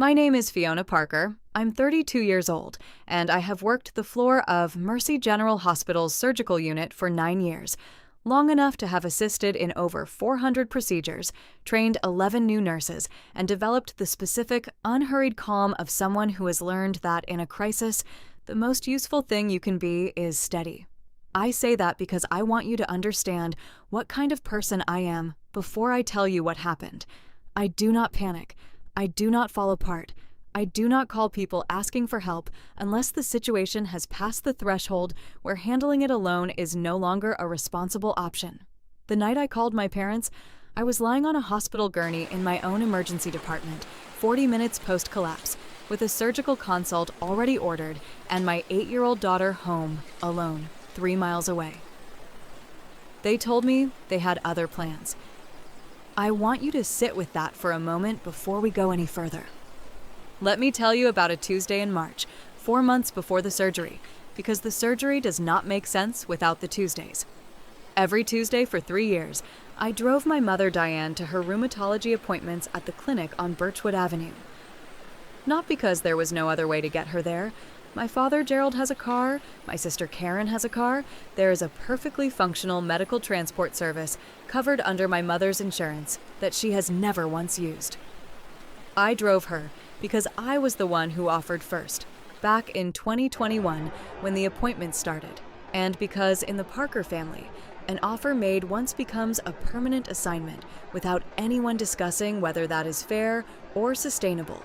My name is Fiona Parker. I'm 32 years old, and I have worked the floor of Mercy General Hospital's surgical unit for 9 years, long enough to have assisted in over 400 procedures, trained 11 new nurses, and developed the specific, unhurried calm of someone who has learned that in a crisis, the most useful thing you can be is steady. I say that because I want you to understand what kind of person I am before I tell you what happened. I do not panic. I do not fall apart. I do not call people asking for help unless the situation has passed the threshold where handling it alone is no longer a responsible option. The night I called my parents, I was lying on a hospital gurney in my own emergency department, 40 minutes post-collapse, with a surgical consult already ordered and my 8-year-old daughter home, alone, 3 miles away. They told me they had other plans. I want you to sit with that for a moment before we go any further. Let me tell you about a Tuesday in March, 4 months before the surgery, because the surgery does not make sense without the Tuesdays. Every Tuesday for 3 years, I drove my mother Diane to her rheumatology appointments at the clinic on Birchwood Avenue. Not because there was no other way to get her there. My father Gerald has a car, my sister Karen has a car. There is a perfectly functional medical transport service covered under my mother's insurance that she has never once used. I drove her because I was the one who offered first, back in 2021 when the appointment started, and because in the Parker family, an offer made once becomes a permanent assignment without anyone discussing whether that is fair or sustainable.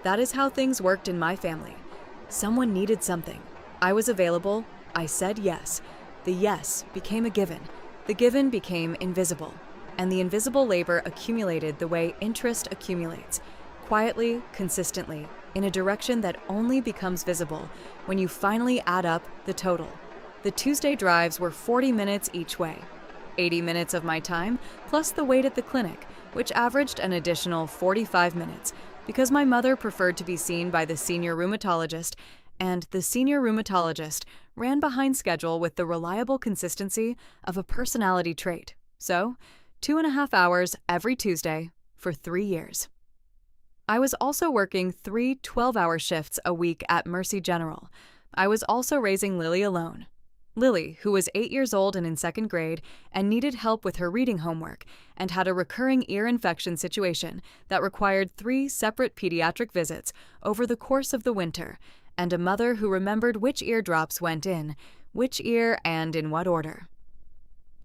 That is how things worked in my family. Someone needed something. I was available. I said yes. The yes became a given. The given became invisible. And the invisible labor accumulated the way interest accumulates, quietly, consistently, in a direction that only becomes visible when you finally add up the total. The Tuesday drives were 40 minutes each way, 80 minutes of my time, plus the wait at the clinic, which averaged an additional 45 minutes, because my mother preferred to be seen by the senior rheumatologist, and the senior rheumatologist ran behind schedule with the reliable consistency of a personality trait. So, 2.5 hours every Tuesday for 3 years. I was also working 3 12-hour shifts a week at Mercy General. I was also raising Lily alone. Lily, who was 8 years old and in 2nd grade and needed help with her reading homework and had a recurring ear infection situation that required 3 separate pediatric visits over the course of the winter, and a mother who remembered which eardrops went in, which ear, and in what order.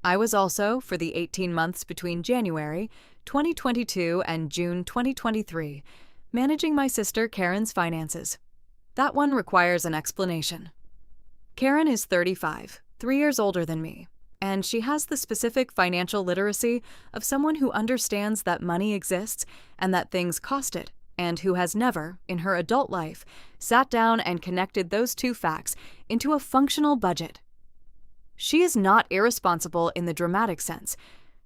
I was also, for the 18 months between January 2022 and June 2023, managing my sister Karen's finances. That one requires an explanation. Karen is 35, 3 years older than me, and she has the specific financial literacy of someone who understands that money exists and that things cost it, and who has never, in her adult life, sat down and connected those two facts into a functional budget. She is not irresponsible in the dramatic sense.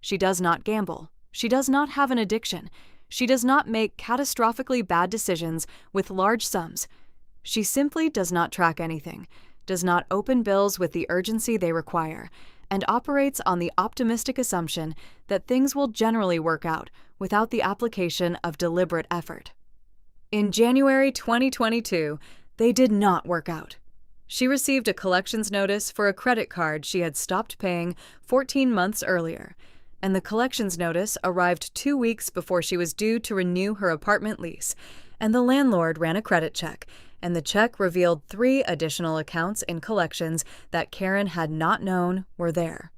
She does not gamble. She does not have an addiction. She does not make catastrophically bad decisions with large sums. She simply does not track anything, does not open bills with the urgency they require, and operates on the optimistic assumption that things will generally work out without the application of deliberate effort. In January 2022, they did not work out. She received a collections notice for a credit card she had stopped paying 14 months earlier, and the collections notice arrived 2 weeks before she was due to renew her apartment lease, and the landlord ran a credit check, and the check revealed 3 additional accounts in collections that Karen had not known were there.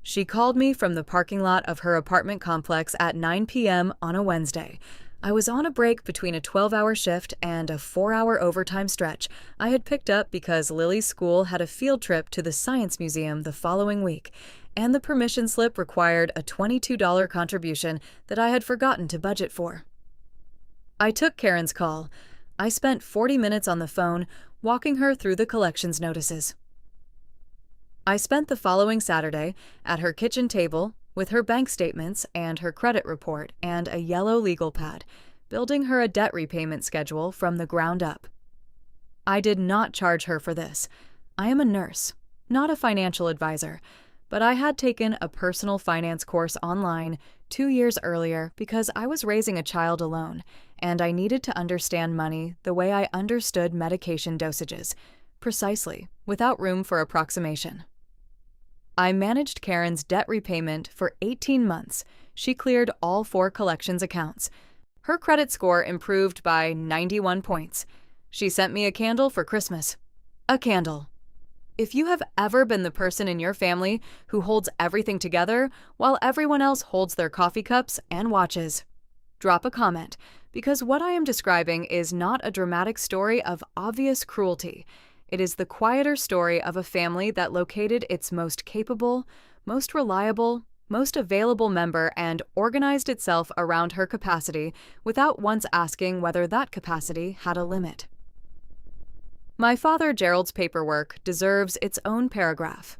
She called me from the parking lot of her apartment complex at 9 p.m. on a Wednesday. I was on a break between a 12-hour shift and a 4-hour overtime stretch I had picked up because Lily's school had a field trip to the Science Museum the following week, and the permission slip required a $22 contribution that I had forgotten to budget for. I took Karen's call. I spent 40 minutes on the phone walking her through the collections notices. I spent the following Saturday at her kitchen table with her bank statements and her credit report and a yellow legal pad, building her a debt repayment schedule from the ground up. I did not charge her for this. I am a nurse, not a financial advisor, But I had taken a personal finance course online 2 years earlier because I was raising a child alone, and I needed to understand money the way I understood medication dosages, precisely, without room for approximation. I managed Karen's debt repayment for 18 months. She cleared all 4 collections accounts. Her credit score improved by 91 points. She sent me a candle for Christmas. A candle. If you have ever been the person in your family who holds everything together while everyone else holds their coffee cups and watches, drop a comment, because what I am describing is not a dramatic story of obvious cruelty. It is the quieter story of a family that located its most capable, most reliable, most available member and organized itself around her capacity without once asking whether that capacity had a limit. My father Gerald's paperwork deserves its own paragraph.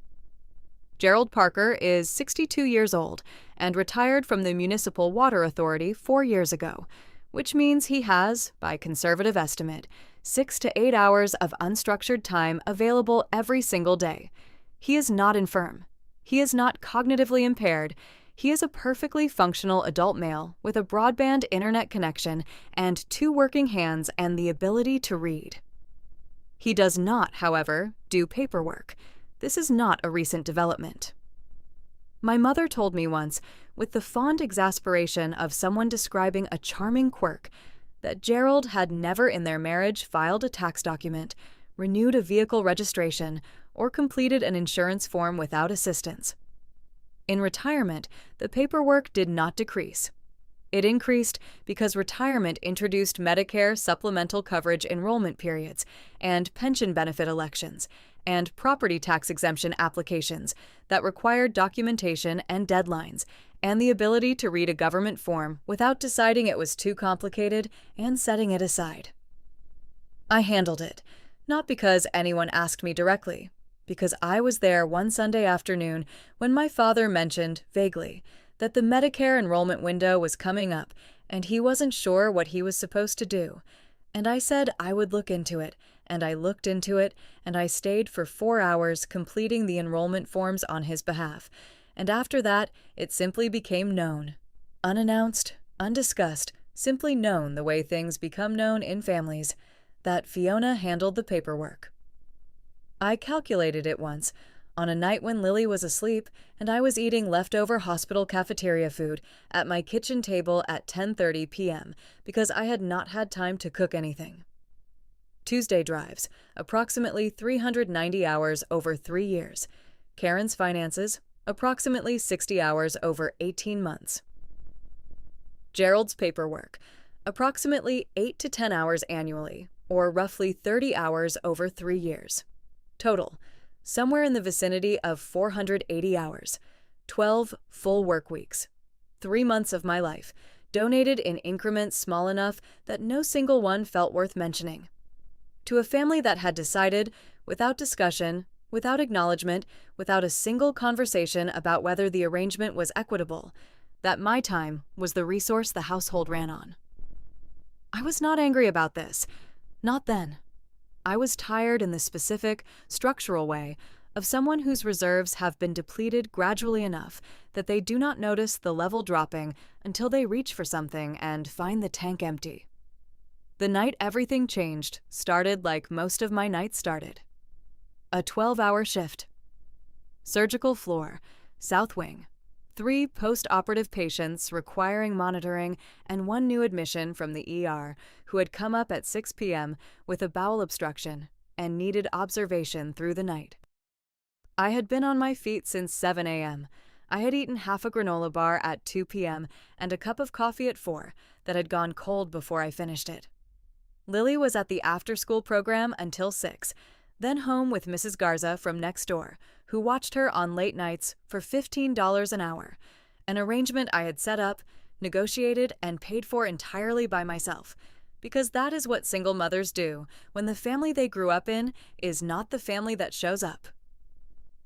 Gerald Parker is 62 years old and retired from the Municipal Water Authority 4 years ago, which means he has, by conservative estimate, 6 to 8 hours of unstructured time available every single day. He is not infirm. He is not cognitively impaired. He is a perfectly functional adult male with a broadband internet connection and 2 working hands and the ability to read. He does not, however, do paperwork. This is not a recent development. My mother told me once, with the fond exasperation of someone describing a charming quirk, that Gerald had never in their marriage filed a tax document, renewed a vehicle registration, or completed an insurance form without assistance. In retirement, the paperwork did not decrease. It increased because retirement introduced Medicare supplemental coverage enrollment periods and pension benefit elections and property tax exemption applications that required documentation and deadlines and the ability to read a government form without deciding it was too complicated and setting it aside. I handled it, not because anyone asked me directly, because I was there one Sunday afternoon when my father mentioned, vaguely, that the Medicare enrollment window was coming up and he wasn't sure what he was supposed to do. And I said I would look into it, and I looked into it, and I stayed for 4 hours completing the enrollment forms on his behalf. And after that, it simply became known. Unannounced, undiscussed, simply known the way things become known in families, that Fiona handled the paperwork. I calculated it once, on a night when Lily was asleep and I was eating leftover hospital cafeteria food at my kitchen table at 10:30 p.m. because I had not had time to cook anything. Tuesday drives, approximately 390 hours over 3 years. Karen's finances, approximately 60 hours over 18 months. Gerald's paperwork, approximately 8 to 10 hours annually, or roughly 30 hours over 3 years. Total, somewhere in the vicinity of 480 hours, 12 full work weeks, 3 months of my life, donated in increments small enough that no single one felt worth mentioning. To a family that had decided, without discussion, without acknowledgement, without a single conversation about whether the arrangement was equitable, that my time was the resource the household ran on. I was not angry about this. Not then. I was tired in the specific, structural way of someone whose reserves have been depleted gradually enough that they do not notice the level dropping until they reach for something and find the tank empty. The night everything changed started like most of my nights started. A 12-hour shift. Surgical floor, south wing. 3 post-operative patients requiring monitoring and 1 new admission from the ER who had come up at 6 p.m. with a bowel obstruction and needed observation through the night. I had been on my feet since 7 a.m. I had eaten half a granola bar at 2 p.m. and a cup of coffee at 4 that had gone cold before I finished it. Lily was at the after-school program until 6, then home with Mrs. Garza from next door, who watched her on late nights for $15 an hour, an arrangement I had set up, negotiated, and paid for entirely by myself, because that is what single mothers do when the family they grew up in is not the family that shows up.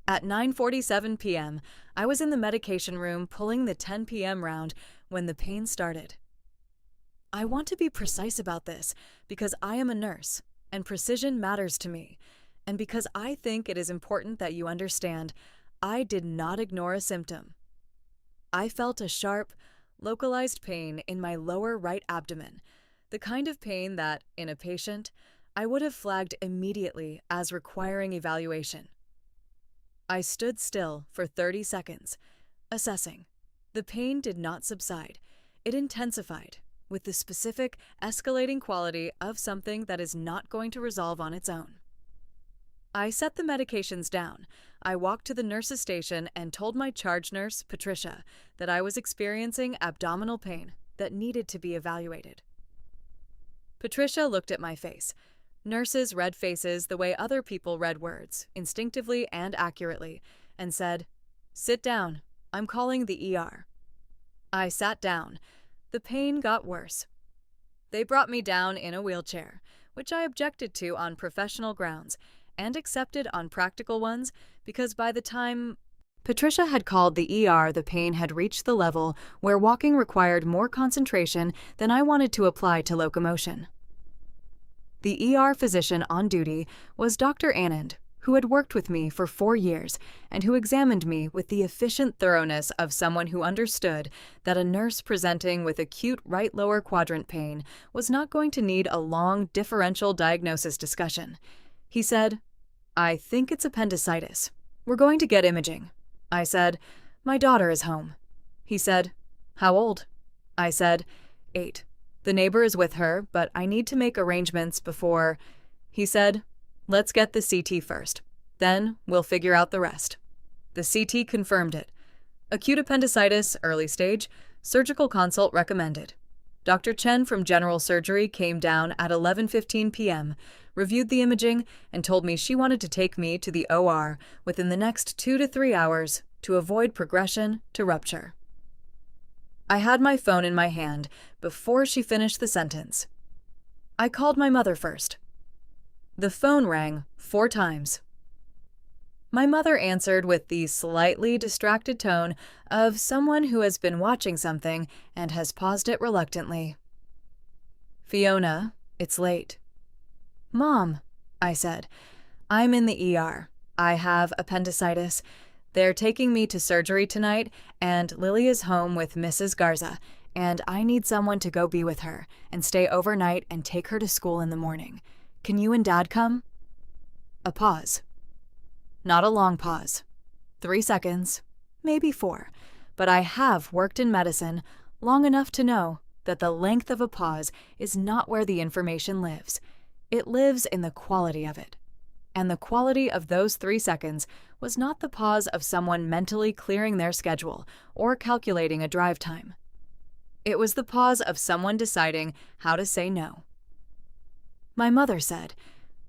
At 9:47 p.m., I was in the medication room pulling the 10 p.m. round when the pain started. I want to be precise about this because I am a nurse, and precision matters to me, and because I think it is important that you understand, I did not ignore a symptom. I felt a sharp, localized pain in my lower right abdomen, the kind of pain that, in a patient, I would have flagged immediately as requiring evaluation. I stood still for 30 seconds, assessing. The pain did not subside. It intensified, with the specific, escalating quality of something that is not going to resolve on its own. I set the medications down. I walked to the nurse's station and told my charge nurse, Patricia, that I was experiencing abdominal pain that needed to be evaluated. Patricia looked at my face. Nurses read faces the way other people read words, instinctively and accurately, and said, "Sit down. I'm calling the ER." I sat down. The pain got worse. They brought me down in a wheelchair, which I objected to on professional grounds, and accepted on practical ones because by the time Patricia had called the ER, the pain had reached the level where walking required more concentration than I wanted to apply to locomotion. The ER physician on duty was Dr. Anand, who had worked with me for 4 years and who examined me with the efficient thoroughness of someone who understood that a nurse presenting with acute right lower quadrant pain was not going to need a long differential diagnosis discussion. He said, "I think it's appendicitis. We're going to get imaging." I said, "My daughter is home." He said, "How old?" I said, 8. The neighbor is with her, but I need to make arrangements before. He said, "Let's get the CT first. Then we'll figure out the rest." The CT confirmed it. Acute appendicitis, early stage, surgical consult recommended. Dr. Chen from General Surgery came down at 11:15 p.m., reviewed the imaging, and told me she wanted to take me to the OR within the next 2 to 3 hours to avoid progression to rupture. I had my phone in my hand before she finished the sentence. I called my mother first. The phone rang 4 times. My mother answered with the slightly distracted tone of someone who has been watching something and has paused it reluctantly. "Fiona, it's late." "Mom," I said, "I'm in the ER. I have appendicitis. They're taking me to surgery tonight, and Lily is home with Mrs. Garza, and I need someone to go be with her and stay overnight and take her to school in the morning. Can you and Dad come?" A pause. Not a long pause. 3 seconds, maybe 4, but I have worked in medicine long enough to know that the length of a pause is not where the information lives. It lives in the quality of it. And the quality of those 3 seconds was not the pause of someone mentally clearing their schedule or calculating a drive time. It was the pause of someone deciding how to say no. My mother said,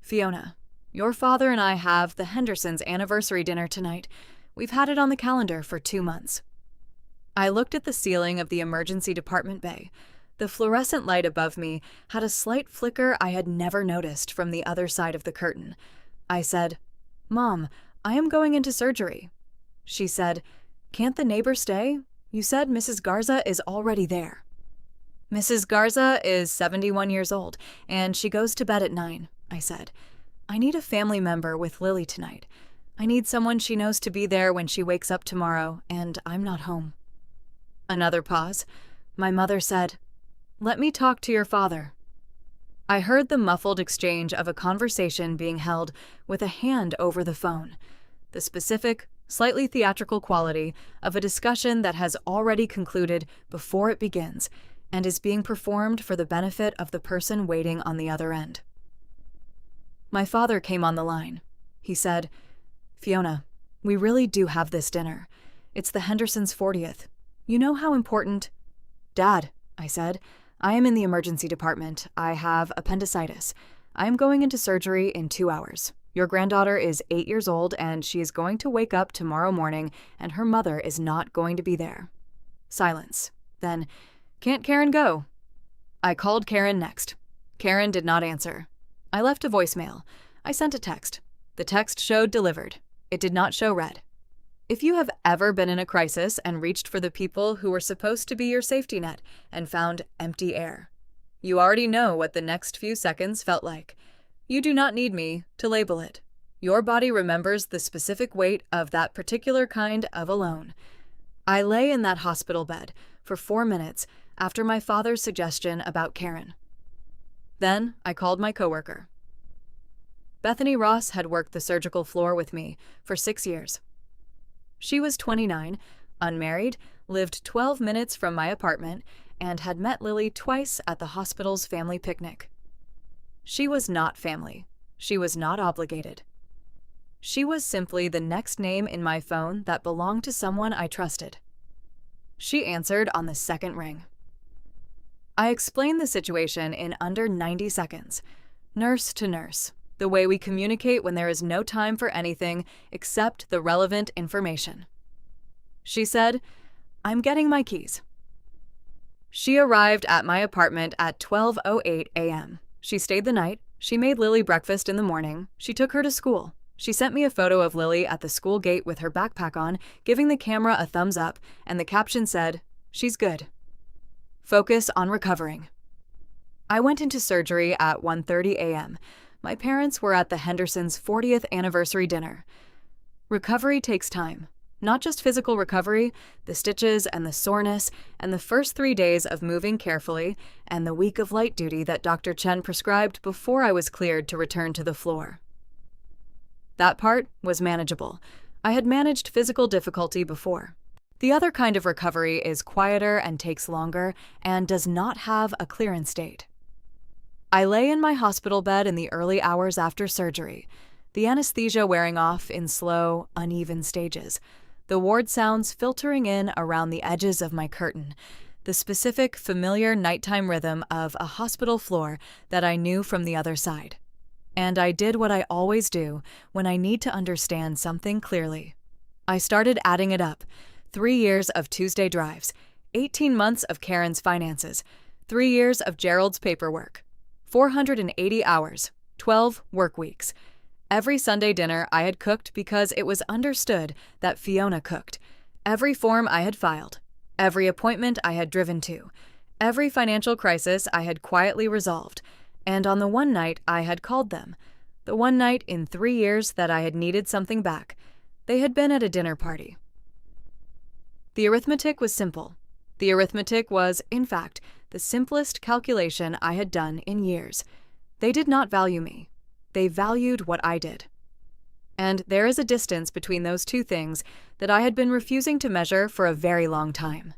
"Fiona, your father and I have the Hendersons' anniversary dinner tonight. We've had it on the calendar for 2 months." I looked at the ceiling of the emergency department bay. The fluorescent light above me had a slight flicker I had never noticed from the other side of the curtain. I said, "Mom, I am going into surgery." She said, "Can't the neighbor stay? You said Mrs. Garza is already there." "Mrs. Garza is 71 years old, and she goes to bed at 9, I said. "I need a family member with Lily tonight. I need someone she knows to be there when she wakes up tomorrow, and I'm not home." Another pause. My mother said, "Let me talk to your father." I heard the muffled exchange of a conversation being held with a hand over the phone, the specific, slightly theatrical quality of a discussion that has already concluded before it begins and is being performed for the benefit of the person waiting on the other end. My father came on the line. He said, "Fiona, we really do have this dinner. It's the Hendersons' 40th. You know how important—" "Dad," I said, "I am in the emergency department. I have appendicitis. I am going into surgery in 2 hours. Your granddaughter is 8 years old, and she is going to wake up tomorrow morning, and her mother is not going to be there." Silence. Then, "Can't Karen go?" I called Karen next. Karen did not answer. I left a voicemail. I sent a text. The text showed delivered. It did not show read. If you have ever been in a crisis and reached for the people who were supposed to be your safety net and found empty air, you already know what the next few seconds felt like. You do not need me to label it. Your body remembers the specific weight of that particular kind of alone. I lay in that hospital bed for 4 minutes after my father's suggestion about Karen. Then I called my coworker. Bethany Ross had worked the surgical floor with me for 6 years. She was 29, unmarried, lived 12 minutes from my apartment, and had met Lily twice at the hospital's family picnic. She was not family. She was not obligated. She was simply the next name in my phone that belonged to someone I trusted. She answered on the second ring. I explained the situation in under 90 seconds, nurse to nurse, the way we communicate when there is no time for anything except the relevant information. She said, "I'm getting my keys." She arrived at my apartment at 12:08 a.m. She stayed the night. She made Lily breakfast in the morning. She took her to school. She sent me a photo of Lily at the school gate with her backpack on, giving the camera a thumbs up, and the caption said, "She's good. Focus on recovering." I went into surgery at 1:30 a.m. My parents were at the Hendersons' 40th anniversary dinner. Recovery takes time. Not just physical recovery, the stitches and the soreness, and the first 3 days of moving carefully, and the week of light duty that Dr. Chen prescribed before I was cleared to return to the floor. That part was manageable. I had managed physical difficulty before. The other kind of recovery is quieter and takes longer and does not have a clearance date. I lay in my hospital bed in the early hours after surgery, the anesthesia wearing off in slow, uneven stages, the ward sounds filtering in around the edges of my curtain, the specific, familiar nighttime rhythm of a hospital floor that I knew from the other side. And I did what I always do when I need to understand something clearly. I started adding it up. 3 years of Tuesday drives, 18 months of Karen's finances, 3 years of Gerald's paperwork, 480 hours, 12 work weeks. Every Sunday dinner I had cooked because it was understood that Fiona cooked. Every form I had filed. Every appointment I had driven to. Every financial crisis I had quietly resolved. And on the one night I had called them. The one night in 3 years that I had needed something back. They had been at a dinner party. The arithmetic was simple. The arithmetic was, in fact, the simplest calculation I had done in years. They did not value me. They valued what I did. And there is a distance between those two things that I had been refusing to measure for a very long time.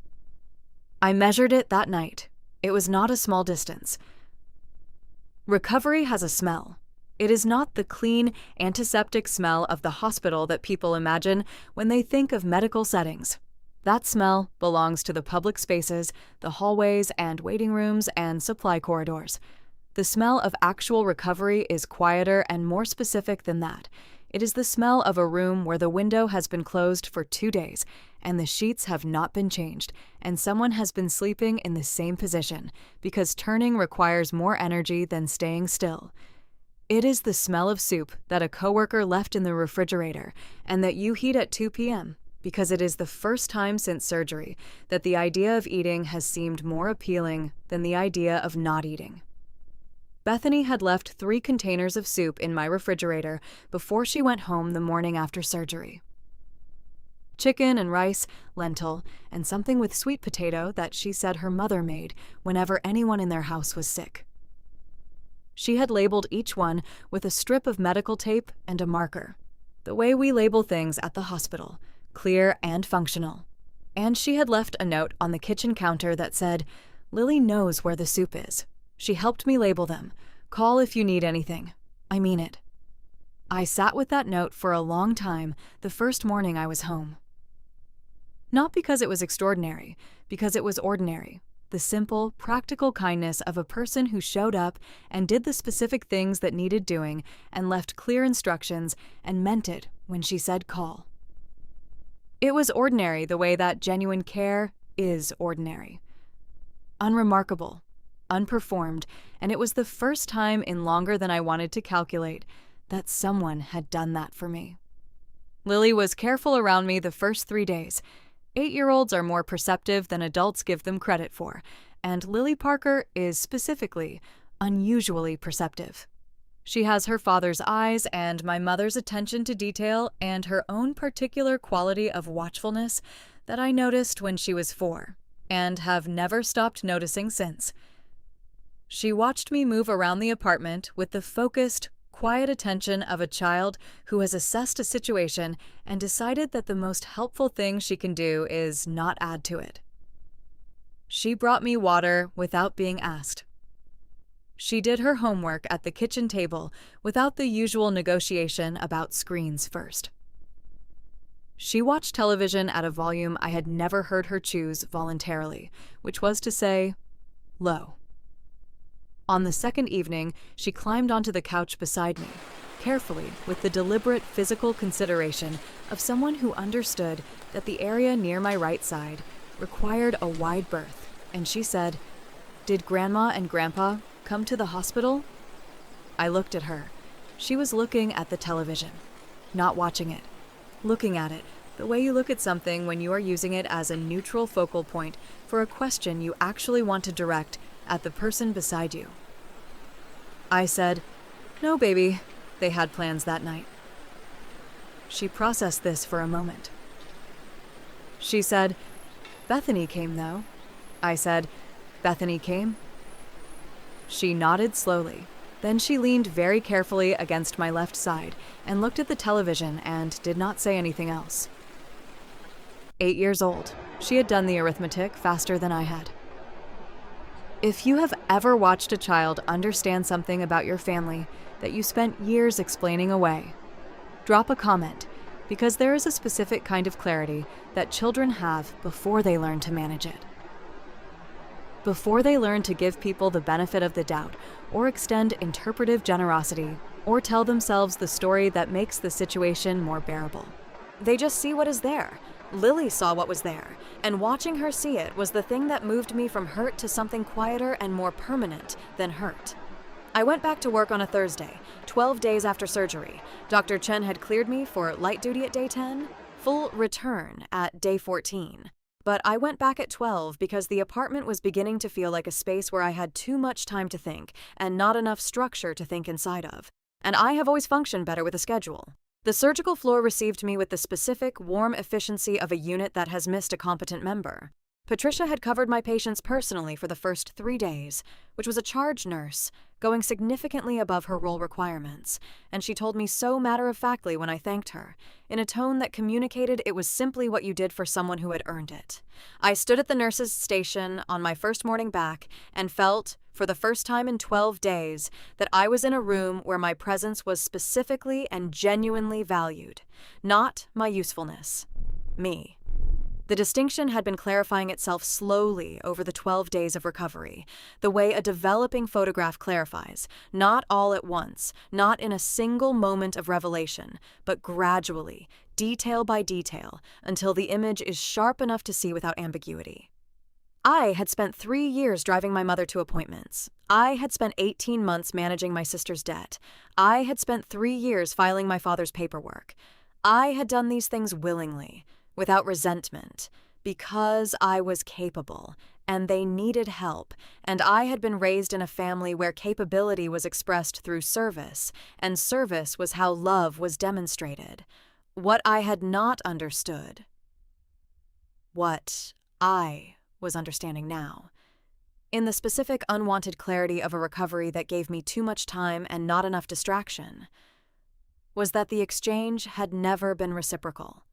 I measured it that night. It was not a small distance. Recovery has a smell. It is not the clean, antiseptic smell of the hospital that people imagine when they think of medical settings. That smell belongs to the public spaces, the hallways and waiting rooms and supply corridors. The smell of actual recovery is quieter and more specific than that. It is the smell of a room where the window has been closed for 2 days, and the sheets have not been changed, and someone has been sleeping in the same position, because turning requires more energy than staying still. It is the smell of soup that a coworker left in the refrigerator, and that you heat at 2 p.m., because it is the first time since surgery that the idea of eating has seemed more appealing than the idea of not eating. Bethany had left 3 containers of soup in my refrigerator before she went home the morning after surgery. Chicken and rice, lentil, and something with sweet potato that she said her mother made whenever anyone in their house was sick. She had labeled each one with a strip of medical tape and a marker, the way we label things at the hospital, clear and functional. And she had left a note on the kitchen counter that said, "Lily knows where the soup is. She helped me label them. Call if you need anything. I mean it." I sat with that note for a long time the first morning I was home. Not because it was extraordinary, because it was ordinary. The simple, practical kindness of a person who showed up and did the specific things that needed doing and left clear instructions and meant it when she said call. It was ordinary the way that genuine care is ordinary. Unremarkable. Unperformed, and it was the first time in longer than I wanted to calculate that someone had done that for me. Lily was careful around me the first 3 days. 8-year-olds are more perceptive than adults give them credit for, and Lily Parker is specifically unusually perceptive. She has her father's eyes and my mother's attention to detail and her own particular quality of watchfulness that I noticed when she was 4 and have never stopped noticing since. She watched me move around the apartment with the focused, quiet attention of a child who has assessed a situation and decided that the most helpful thing she can do is not add to it. She brought me water without being asked. She did her homework at the kitchen table without the usual negotiation about screens first. She watched television at a volume I had never heard her choose voluntarily, which was to say, low. On the second evening, she climbed onto the couch beside me, carefully, with the deliberate physical consideration of someone who understood that the area near my right side required a wide berth, and she said, "Did Grandma and Grandpa come to the hospital?" I looked at her. She was looking at the television, not watching it, looking at it the way you look at something when you are using it as a neutral focal point for a question you actually want to direct at the person beside you. I said, "No, baby, they had plans that night." She processed this for a moment. She said, "Bethany came, though." I said, "Bethany came?" She nodded slowly. Then she leaned very carefully against my left side and looked at the television and did not say anything else. 8 years old. She had done the arithmetic faster than I had. If you have ever watched a child understand something about your family that you spent years explaining away, drop a comment, because there is a specific kind of clarity that children have before they learn to manage it. Before they learn to give people the benefit of the doubt, or extend interpretive generosity, or tell themselves the story that makes the situation more bearable. They just see what is there. Lily saw what was there, and watching her see it was the thing that moved me from hurt to something quieter and more permanent than hurt. I went back to work on a Thursday, 12 days after surgery. Dr. Chen had cleared me for light duty at day 10, full return at day 14. But I went back at 12 because the apartment was beginning to feel like a space where I had too much time to think and not enough structure to think inside of. And I have always functioned better with a schedule. The surgical floor received me with the specific, warm efficiency of a unit that has missed a competent member. Patricia had covered my patients personally for the first 3 days, which was a charge nurse, going significantly above her role requirements, and she told me so matter-of-factly when I thanked her, in a tone that communicated it was simply what you did for someone who had earned it. I stood at the nurse's station on my first morning back and felt, for the first time in 12 days, that I was in a room where my presence was specifically and genuinely valued, not my usefulness, me. The distinction had been clarifying itself slowly over the 12 days of recovery, the way a developing photograph clarifies, not all at once, not in a single moment of revelation, but gradually, detail by detail, until the image is sharp enough to see without ambiguity. I had spent 3 years driving my mother to appointments. I had spent 18 months managing my sister's debt. I had spent 3 years filing my father's paperwork. I had done these things willingly, without resentment, because I was capable, and they needed help, and I had been raised in a family where capability was expressed through service, and service was how love was demonstrated. What I had not understood, what I was understanding now, in the specific unwanted clarity of a recovery that gave me too much time and not enough distraction, was that the exchange had never been reciprocal.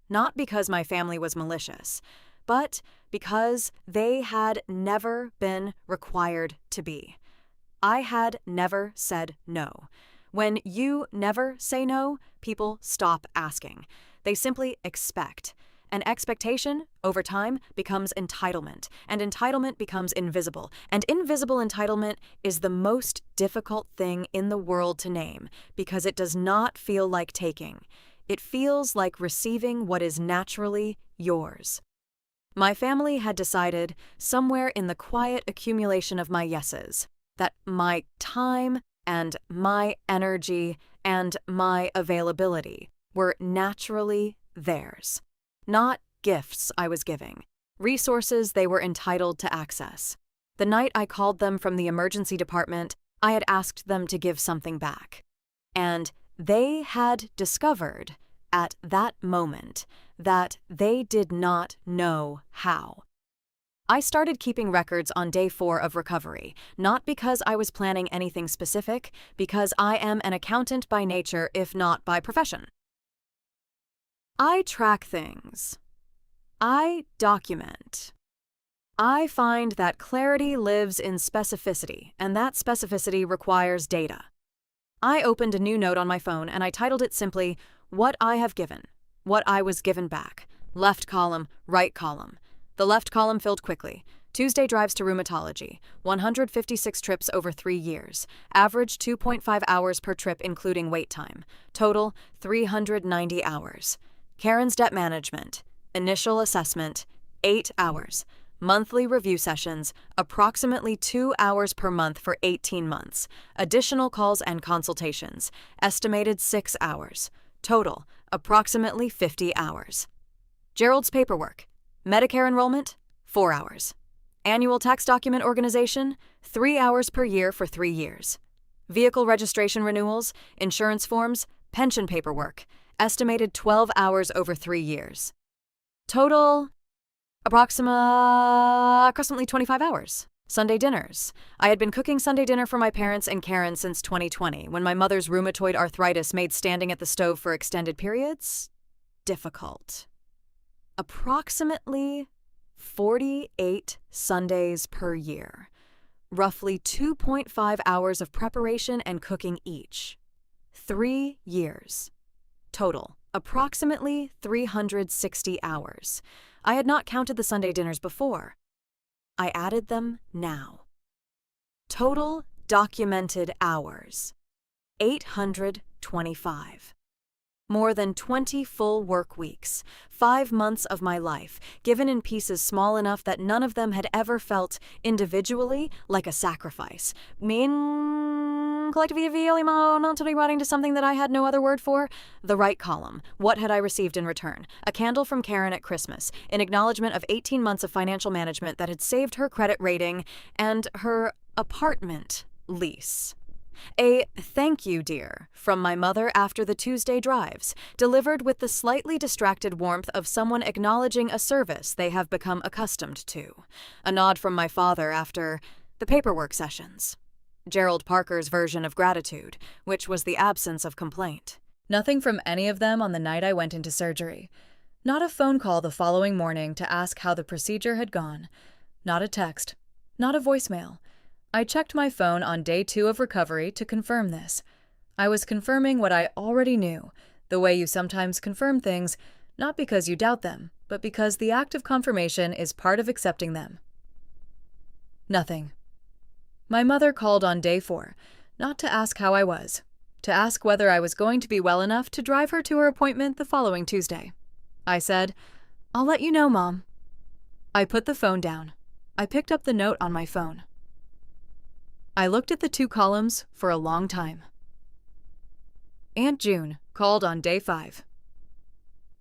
Not because my family was malicious, but because they had never been required to be. I had never said no. When you never say no, people stop asking. They simply expect. And expectation, over time, becomes entitlement, and entitlement becomes invisible, and invisible entitlement is the most difficult thing in the world to name because it does not feel like taking. It feels like receiving what is naturally yours. My family had decided, somewhere in the quiet accumulation of my yeses, that my time and my energy and my availability were naturally theirs. Not gifts I was giving, resources they were entitled to access. The night I called them from the emergency department, I had asked them to give something back, and they had discovered at that moment that they did not know how. I started keeping records on day 4 of recovery, not because I was planning anything specific, because I am an accountant by nature, if not by profession. I track things. I document. I find that clarity lives in specificity, and that specificity requires data. I opened a new note on my phone and I titled it simply, "What I have given, what I was given back." Left column, right column. The left column filled quickly. Tuesday drives to rheumatology, 156 trips over 3 years. Average 2.5 hours per trip including wait time. Total 390 hours. Karen's debt management. Initial assessment, 8 hours. Monthly review sessions, approximately 2 hours per month for 18 months. Additional calls and consultations, estimated 6 hours. Total, approximately 50 hours. Gerald's paperwork. Medicare enrollment, 4 hours. Annual tax document organization, 3 hours per year for 3 years. Vehicle registration renewals, insurance forms, pension paperwork, estimated 12 hours over 3 years. Total, approximately 25 hours. Sunday dinners. I had been cooking Sunday dinner for my parents and Karen since 2020, when my mother's rheumatoid arthritis made standing at the stove for extended periods difficult. Approximately 48 Sundays per year. Roughly 2.5 hours of preparation and cooking each. 3 years. Total, approximately 360 hours. I had not counted the Sunday dinners before. I added them now. Total documented hours, 825. More than 20 full work weeks, 5 months of my life, given in pieces small enough that none of them had ever felt, individually, like a sacrifice. Collectively, not to be writing to something that I had no other word for. The right column. What had I received in return? A candle from Karen at Christmas, in acknowledgement of 18 months of financial management that had saved her credit rating and her apartment lease. A "thank you, dear" from my mother after the Tuesday drives, delivered with the slightly distracted warmth of someone acknowledging a service they have become accustomed to. A nod from my father after the paperwork sessions. Gerald Parker's version of gratitude, which was the absence of complaint. Nothing from any of them on the night I went into surgery. Not a phone call the following morning to ask how the procedure had gone. Not a text. Not a voicemail. I checked my phone on day 2 of recovery to confirm this. I was confirming what I already knew, the way you sometimes confirm things, not because you doubt them, but because the act of confirmation is part of accepting them. Nothing. My mother called on day 4, not to ask how I was, to ask whether I was going to be well enough to drive her to her appointment the following Tuesday. I said, "I'll let you know, Mom." I put the phone down. I picked up the note on my phone. I looked at the 2 columns for a long time. Aunt June called on day 5.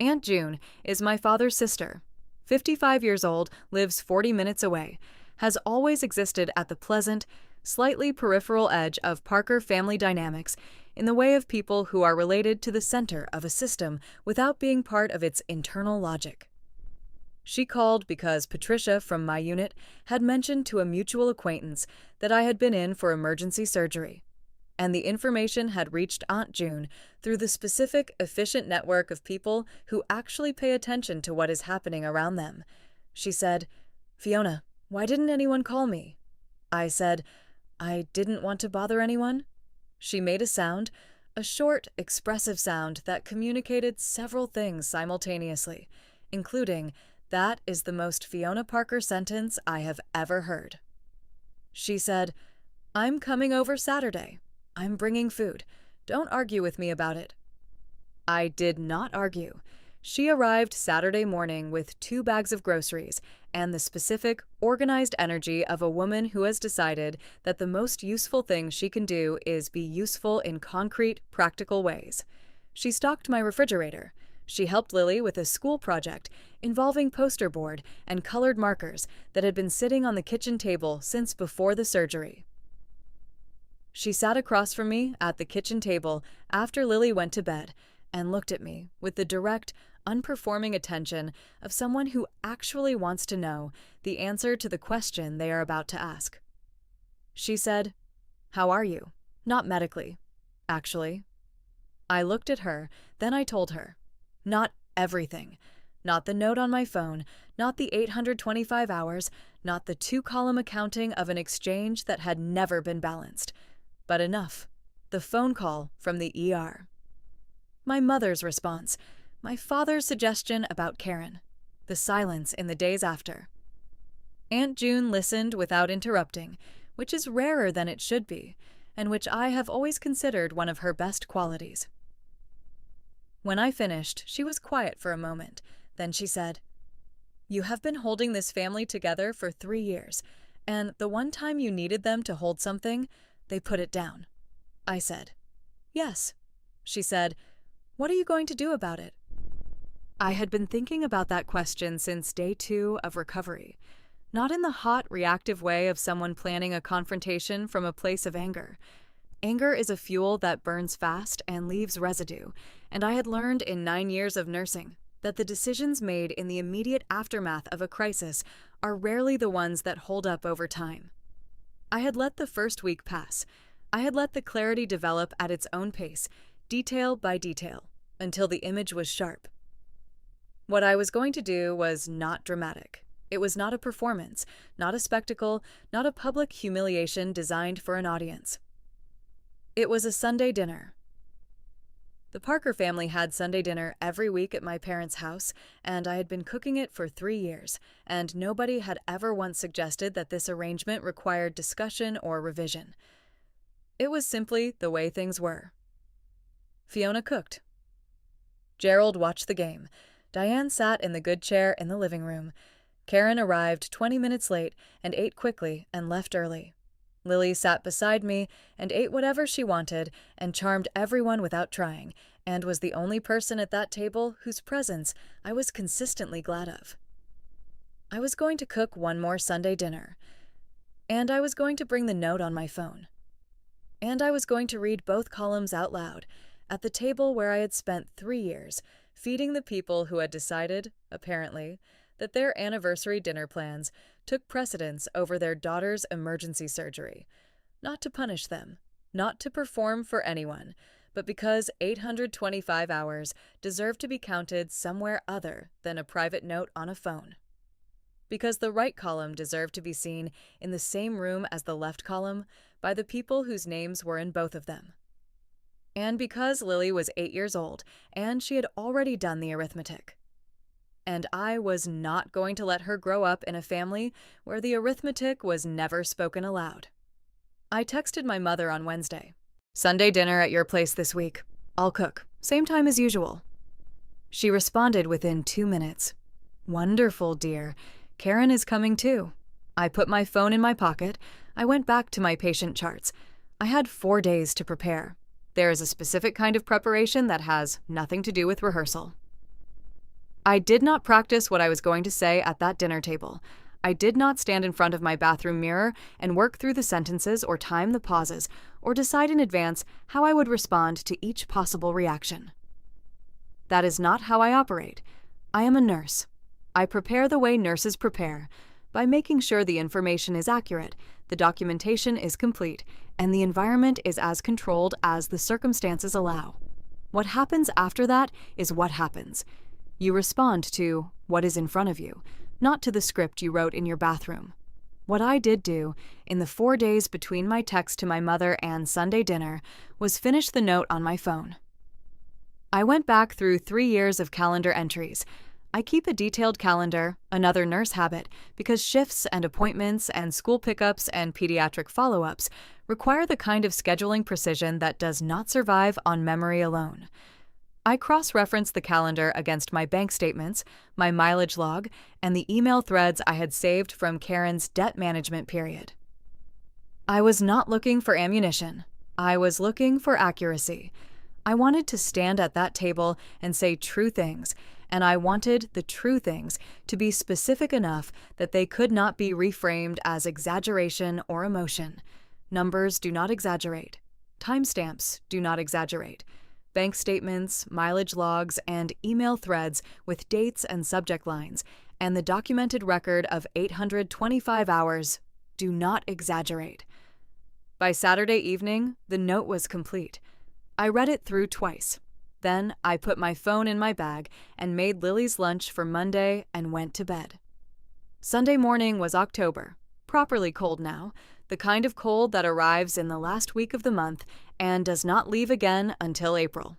Aunt June is my father's sister. 55 years old, lives 40 minutes away, has always existed at the pleasant, slightly peripheral edge of Parker family dynamics in the way of people who are related to the center of a system without being part of its internal logic. She called because Patricia from my unit had mentioned to a mutual acquaintance that I had been in for emergency surgery, and the information had reached Aunt June through the specific, efficient network of people who actually pay attention to what is happening around them. She said, "Fiona, why didn't anyone call me?" I said, "I didn't want to bother anyone." She made a sound, a short, expressive sound that communicated several things simultaneously, including, "That is the most Fiona Parker sentence I have ever heard." She said, "I'm coming over Saturday. I'm bringing food. Don't argue with me about it." I did not argue. She arrived Saturday morning with 2 bags of groceries and the specific, organized energy of a woman who has decided that the most useful thing she can do is be useful in concrete, practical ways. She stocked my refrigerator. She helped Lily with a school project involving poster board and colored markers that had been sitting on the kitchen table since before the surgery. She sat across from me at the kitchen table after Lily went to bed and looked at me with the direct, unperforming attention of someone who actually wants to know the answer to the question they are about to ask. She said, "How are you?" Not medically, actually. I looked at her, then I told her. Not everything. Not the note on my phone, not the 825 hours, not the 2-column accounting of an exchange that had never been balanced. But enough. The phone call from the ER. My mother's response. My father's suggestion about Karen. The silence in the days after. Aunt June listened without interrupting, which is rarer than it should be, and which I have always considered one of her best qualities. When I finished, she was quiet for a moment. Then she said, "You have been holding this family together for 3 years, and the one time you needed them to hold something, they put it down." I said, "Yes." She said, "What are you going to do about it?" I had been thinking about that question since day 2 of recovery, not in the hot, reactive way of someone planning a confrontation from a place of anger. Anger is a fuel that burns fast and leaves residue, and I had learned in 9 years of nursing that the decisions made in the immediate aftermath of a crisis are rarely the ones that hold up over time. I had let the first week pass. I had let the clarity develop at its own pace, detail by detail, until the image was sharp. What I was going to do was not dramatic. It was not a performance, not a spectacle, not a public humiliation designed for an audience. It was a Sunday dinner. The Parker family had Sunday dinner every week at my parents' house, and I had been cooking it for 3 years, and nobody had ever once suggested that this arrangement required discussion or revision. It was simply the way things were. Fiona cooked. Gerald watched the game. Diane sat in the good chair in the living room. Karen arrived 20 minutes late and ate quickly and left early. Lily sat beside me and ate whatever she wanted and charmed everyone without trying, and was the only person at that table whose presence I was consistently glad of. I was going to cook one more Sunday dinner, and I was going to bring the note on my phone. And I was going to read both columns out loud at the table where I had spent 3 years feeding the people who had decided, apparently, that their anniversary dinner plans took precedence over their daughter's emergency surgery, not to punish them, not to perform for anyone, but because 825 hours deserved to be counted somewhere other than a private note on a phone. Because the right column deserved to be seen in the same room as the left column by the people whose names were in both of them. And because Lily was 8 years old and she had already done the arithmetic. And I was not going to let her grow up in a family where the arithmetic was never spoken aloud. I texted my mother on Wednesday. "Sunday dinner at your place this week. I'll cook. Same time as usual." She responded within 2 minutes. "Wonderful, dear. Karen is coming too." I put my phone in my pocket. I went back to my patient charts. I had 4 days to prepare. There is a specific kind of preparation that has nothing to do with rehearsal. I did not practice what I was going to say at that dinner table. I did not stand in front of my bathroom mirror and work through the sentences or time the pauses or decide in advance how I would respond to each possible reaction. That is not how I operate. I am a nurse. I prepare the way nurses prepare, by making sure the information is accurate, the documentation is complete, and the environment is as controlled as the circumstances allow. What happens after that is what happens. You respond to what is in front of you, not to the script you wrote in your bathroom. What I did do, in the 4 days between my text to my mother and Sunday dinner, was finish the note on my phone. I went back through 3 years of calendar entries. I keep a detailed calendar, another nurse habit, because shifts and appointments and school pickups and pediatric follow-ups require the kind of scheduling precision that does not survive on memory alone. I cross-referenced the calendar against my bank statements, my mileage log, and the email threads I had saved from Karen's debt management period. I was not looking for ammunition. I was looking for accuracy. I wanted to stand at that table and say true things, and I wanted the true things to be specific enough that they could not be reframed as exaggeration or emotion. Numbers do not exaggerate. Timestamps do not exaggerate. Bank statements, mileage logs, and email threads with dates and subject lines, and the documented record of 825 hours do not exaggerate. By Saturday evening, the note was complete. I read it through twice. Then I put my phone in my bag and made Lily's lunch for Monday and went to bed. Sunday morning was October, properly cold now, the kind of cold that arrives in the last week of the month and does not leave again until April.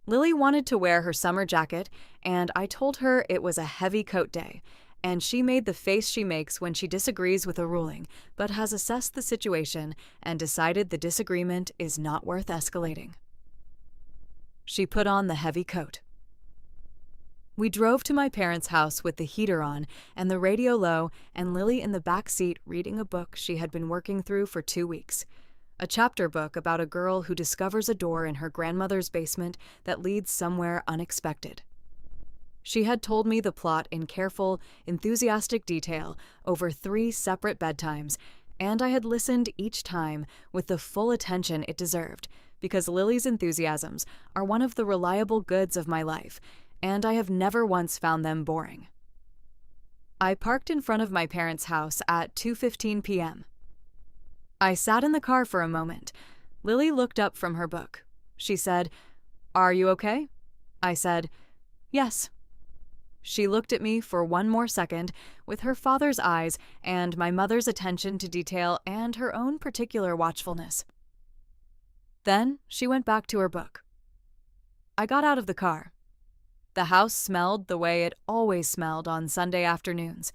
Lily wanted to wear her summer jacket, and I told her it was a heavy coat day, and she made the face she makes when she disagrees with a ruling, but has assessed the situation and decided the disagreement is not worth escalating. She put on the heavy coat. We drove to my parents' house with the heater on and the radio low, and Lily in the back seat reading a book she had been working through for 2 weeks. A chapter book about a girl who discovers a door in her grandmother's basement that leads somewhere unexpected. She had told me the plot in careful, enthusiastic detail over 3 separate bedtimes, and I had listened each time with the full attention it deserved, because Lily's enthusiasms are one of the reliable goods of my life, and I have never once found them boring. I parked in front of my parents' house at 2:15 p.m. I sat in the car for a moment. Lily looked up from her book. She said, "Are you okay?" I said, "Yes." She looked at me for one more second with her father's eyes and my mother's attention to detail and her own particular watchfulness. Then she went back to her book. I got out of the car. The house smelled the way it always smelled on Sunday afternoons.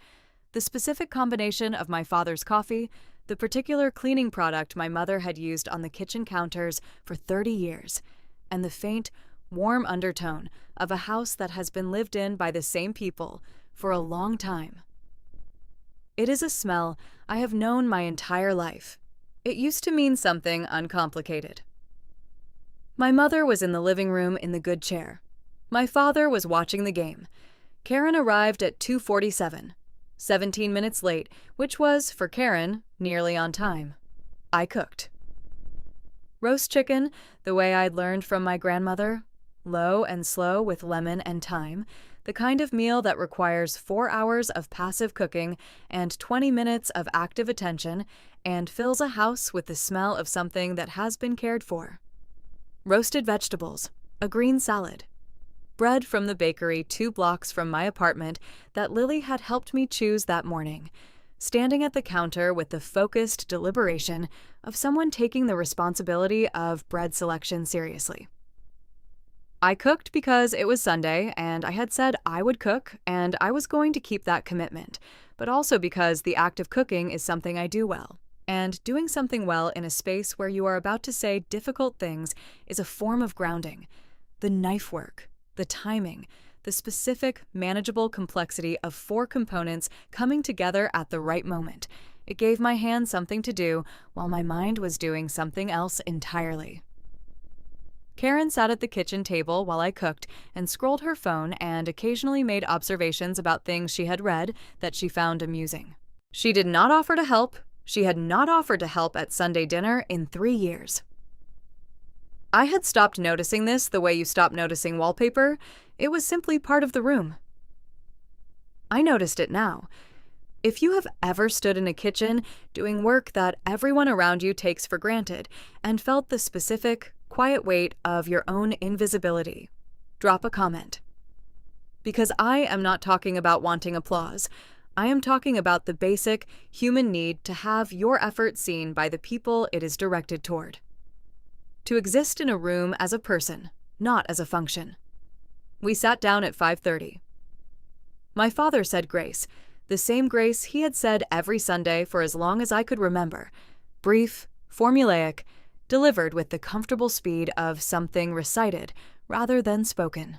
The specific combination of my father's coffee, the particular cleaning product my mother had used on the kitchen counters for 30 years, and the faint, warm undertone of a house that has been lived in by the same people for a long time. It is a smell I have known my entire life. It used to mean something uncomplicated. My mother was in the living room in the good chair. My father was watching the game. Karen arrived at 2:47, 17 minutes late, which was, for Karen, nearly on time. I cooked. Roast chicken, the way I'd learned from my grandmother, low and slow with lemon and thyme, the kind of meal that requires 4 hours of passive cooking and 20 minutes of active attention and fills a house with the smell of something that has been cared for. Roasted vegetables, a green salad. Bread from the bakery 2 blocks from my apartment that Lily had helped me choose that morning, standing at the counter with the focused deliberation of someone taking the responsibility of bread selection seriously. I cooked because it was Sunday and I had said I would cook and I was going to keep that commitment, but also because the act of cooking is something I do well. And doing something well in a space where you are about to say difficult things is a form of grounding. The knife work, the timing, the specific, manageable complexity of 4 components coming together at the right moment. It gave my hand something to do while my mind was doing something else entirely. Karen sat at the kitchen table while I cooked and scrolled her phone and occasionally made observations about things she had read that she found amusing. She did not offer to help. She had not offered to help at Sunday dinner in 3 years. I had stopped noticing this the way you stop noticing wallpaper. It was simply part of the room. I noticed it now. If you have ever stood in a kitchen doing work that everyone around you takes for granted and felt the specific, quiet weight of your own invisibility, drop a comment. Because I am not talking about wanting applause. I am talking about the basic human need to have your effort seen by the people it is directed toward. To exist in a room as a person, not as a function. We sat down at 5:30. My father said grace, the same grace he had said every Sunday for as long as I could remember. Brief, formulaic, delivered with the comfortable speed of something recited rather than spoken.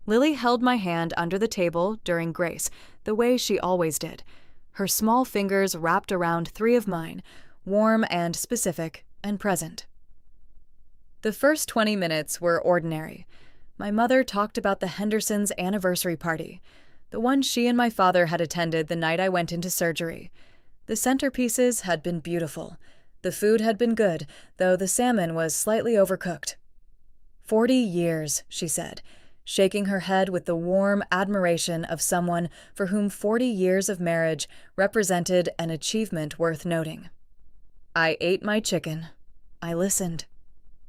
Lily held my hand under the table during grace, the way she always did, her small fingers wrapped around 3 of mine, warm and specific and present. The first 20 minutes were ordinary. My mother talked about the Hendersons' anniversary party, the one she and my father had attended the night I went into surgery. The centerpieces had been beautiful. The food had been good, though the salmon was slightly overcooked. 40 years, she said, shaking her head with the warm admiration of someone for whom 40 years of marriage represented an achievement worth noting. I ate my chicken. I listened.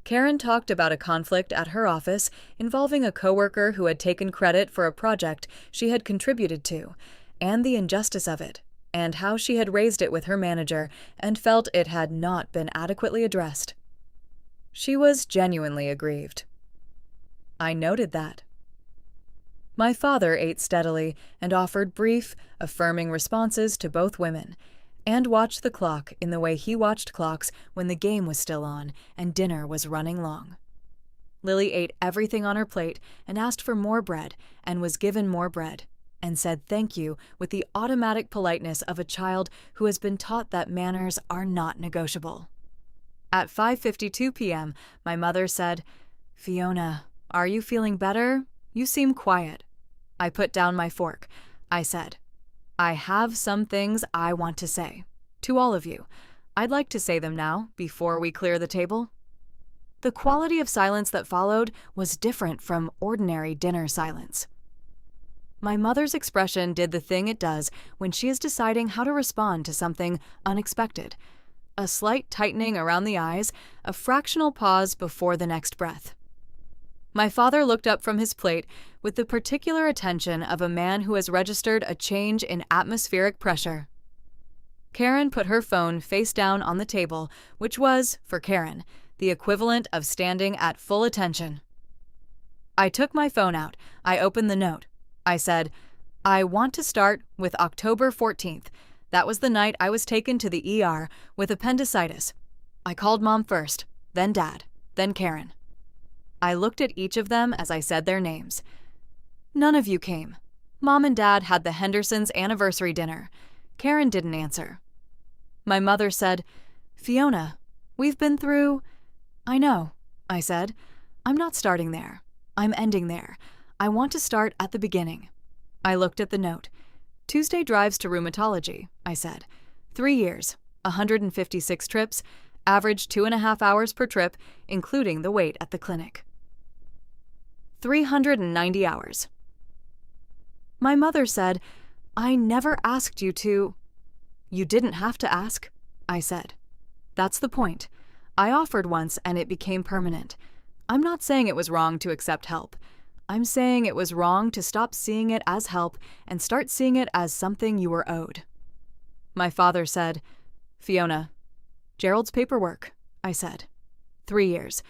Karen talked about a conflict at her office involving a coworker who had taken credit for a project she had contributed to, and the injustice of it, and how she had raised it with her manager and felt it had not been adequately addressed. She was genuinely aggrieved. I noted that. My father ate steadily and offered brief, affirming responses to both women, and watched the clock in the way he watched clocks when the game was still on and dinner was running long. Lily ate everything on her plate and asked for more bread and was given more bread, and said thank you with the automatic politeness of a child who has been taught that manners are not negotiable. At 5:52 p.m., my mother said, "Fiona, are you feeling better? You seem quiet." I put down my fork. I said, "I have some things I want to say. To all of you. I'd like to say them now, before we clear the table." The quality of silence that followed was different from ordinary dinner silence. My mother's expression did the thing it does when she is deciding how to respond to something unexpected. A slight tightening around the eyes, a fractional pause before the next breath. My father looked up from his plate with the particular attention of a man who has registered a change in atmospheric pressure. Karen put her phone face down on the table, which was, for Karen, the equivalent of standing at full attention. I took my phone out. I opened the note. I said, "I want to start with October 14th. That was the night I was taken to the ER with appendicitis. I called Mom first, then Dad, then Karen." I looked at each of them as I said their names. None of you came. Mom and Dad had the Hendersons' anniversary dinner. Karen didn't answer. My mother said, "Fiona, we've been through—" "I know," I said. "I'm not starting there. I'm ending there. I want to start at the beginning." I looked at the note. "Tuesday drives to rheumatology," I said. 3 years, 156 trips, average 2.5 hours per trip, including the wait at the clinic. 390 hours. My mother said, "I never asked you to—" "You didn't have to ask," I said. "That's the point. I offered once and it became permanent. I'm not saying it was wrong to accept help. I'm saying it was wrong to stop seeing it as help and start seeing it as something you were owed." My father said, "Fiona, Gerald's paperwork," I said. 3 years.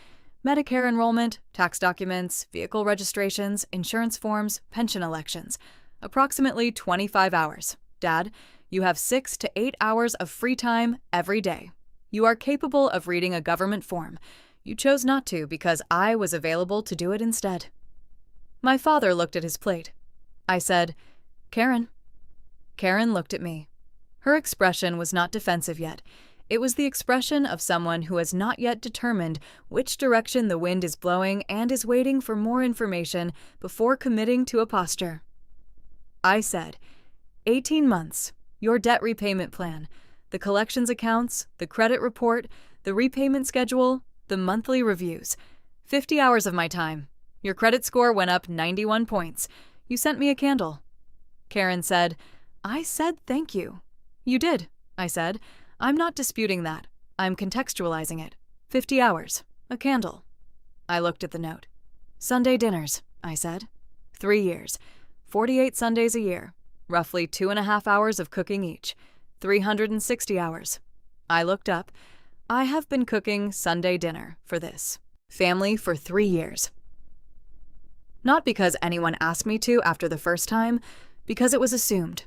Medicare enrollment, tax documents, vehicle registrations, insurance forms, pension elections. Approximately 25 hours. Dad, you have 6 to 8 hours of free time every day. You are capable of reading a government form. You chose not to because I was available to do it instead. My father looked at his plate. I said, "Karen." Karen looked at me. Her expression was not defensive yet. It was the expression of someone who has not yet determined which direction the wind is blowing and is waiting for more information before committing to a posture. I said, 18 months, your debt repayment plan, the collections accounts, the credit report, the repayment schedule, the monthly reviews. 50 hours of my time. Your credit score went up 91 points. You sent me a candle." Karen said, "I said thank you." "You did," I said. "I'm not disputing that. I'm contextualizing it. 50 hours. A candle." I looked at the note. "Sunday dinners," I said. 3 years. 48 Sundays a year. Roughly 2.5 hours of cooking each. 360 hours. I looked up. I have been cooking Sunday dinner for this family for 3 years. Not because anyone asked me to after the first time, because it was assumed.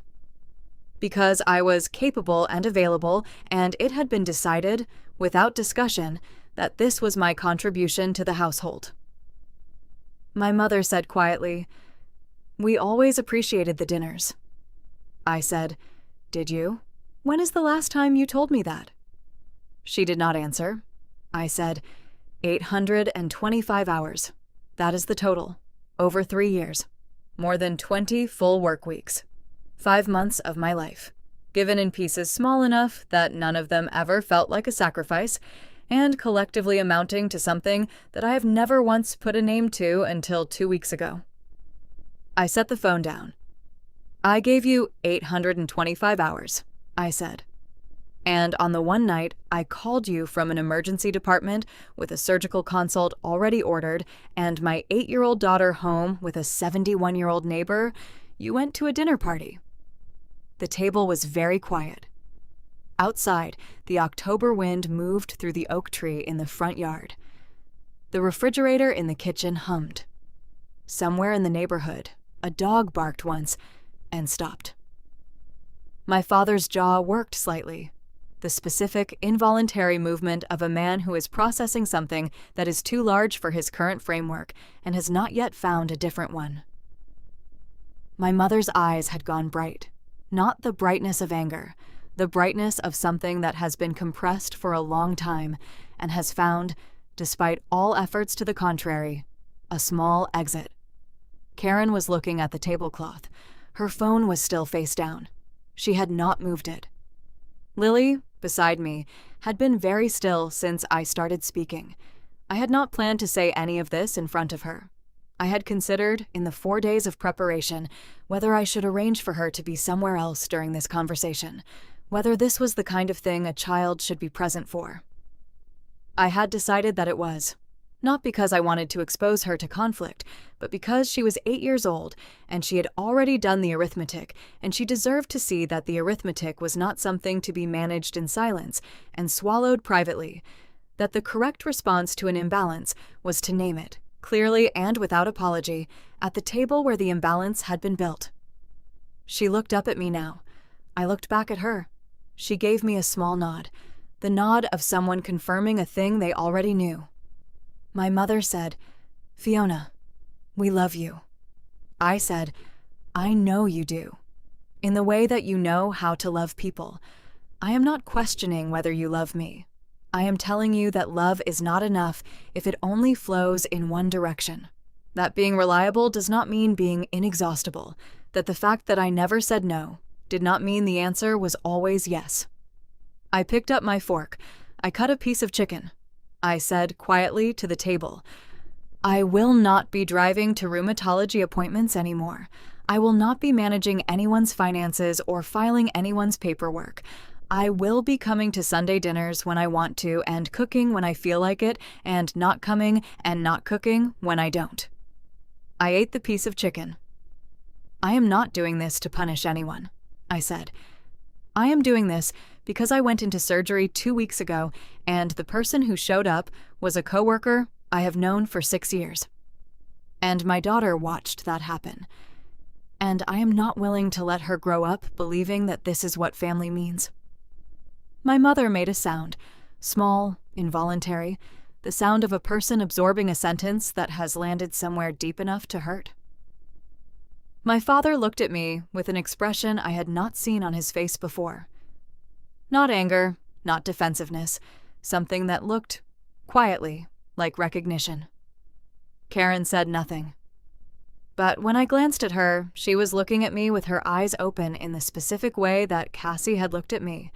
Because I was capable and available, and it had been decided, without discussion, that this was my contribution to the household. My mother said quietly, "We always appreciated the dinners." I said, "Did you? When is the last time you told me that?" She did not answer. I said, 825 hours. That is the total. Over 3 years. More than 20 full work weeks. 5 months of my life. given in pieces small enough that none of them ever felt like a sacrifice, and collectively amounting to something that I have never once put a name to until 2 weeks ago. I set the phone down. "I gave you 825 hours, I said. And on the one night I called you from an emergency department with a surgical consult already ordered and my 8-year-old daughter home with a 71-year-old neighbor, you went to a dinner party." The table was very quiet. Outside, the October wind moved through the oak tree in the front yard. The refrigerator in the kitchen hummed. Somewhere in the neighborhood, a dog barked once and stopped. My father's jaw worked slightly, the specific, involuntary movement of a man who is processing something that is too large for his current framework and has not yet found a different one. My mother's eyes had gone bright, not the brightness of anger, the brightness of something that has been compressed for a long time and has found, despite all efforts to the contrary, a small exit. Karen was looking at the tablecloth. Her phone was still face down. She had not moved it. Lily, beside me, had been very still since I started speaking. I had not planned to say any of this in front of her. I had considered, in the 4 days of preparation, whether I should arrange for her to be somewhere else during this conversation, whether this was the kind of thing a child should be present for. I had decided that it was. Not because I wanted to expose her to conflict, but because she was 8 years old and she had already done the arithmetic, and she deserved to see that the arithmetic was not something to be managed in silence and swallowed privately, that the correct response to an imbalance was to name it, clearly and without apology, at the table where the imbalance had been built. She looked up at me now. I looked back at her. She gave me a small nod, the nod of someone confirming a thing they already knew. My mother said, "Fiona, we love you." I said, "I know you do. In the way that you know how to love people. I am not questioning whether you love me. I am telling you that love is not enough if it only flows in one direction. That being reliable does not mean being inexhaustible. That the fact that I never said no did not mean the answer was always yes." I picked up my fork. I cut a piece of chicken. I said quietly to the table, "I will not be driving to rheumatology appointments anymore. I will not be managing anyone's finances or filing anyone's paperwork. I will be coming to Sunday dinners when I want to and cooking when I feel like it and not coming and not cooking when I don't." I ate the piece of chicken. "I am not doing this to punish anyone," I said. "I am doing this because I went into surgery 2 weeks ago, and the person who showed up was a coworker I have known for 6 years. And my daughter watched that happen. And I am not willing to let her grow up believing that this is what family means." My mother made a sound, small, involuntary, the sound of a person absorbing a sentence that has landed somewhere deep enough to hurt. My father looked at me with an expression I had not seen on his face before. Not anger, not defensiveness, something that looked, quietly, like recognition. Karen said nothing. But when I glanced at her, she was looking at me with her eyes open in the specific way that Cassie had looked at me.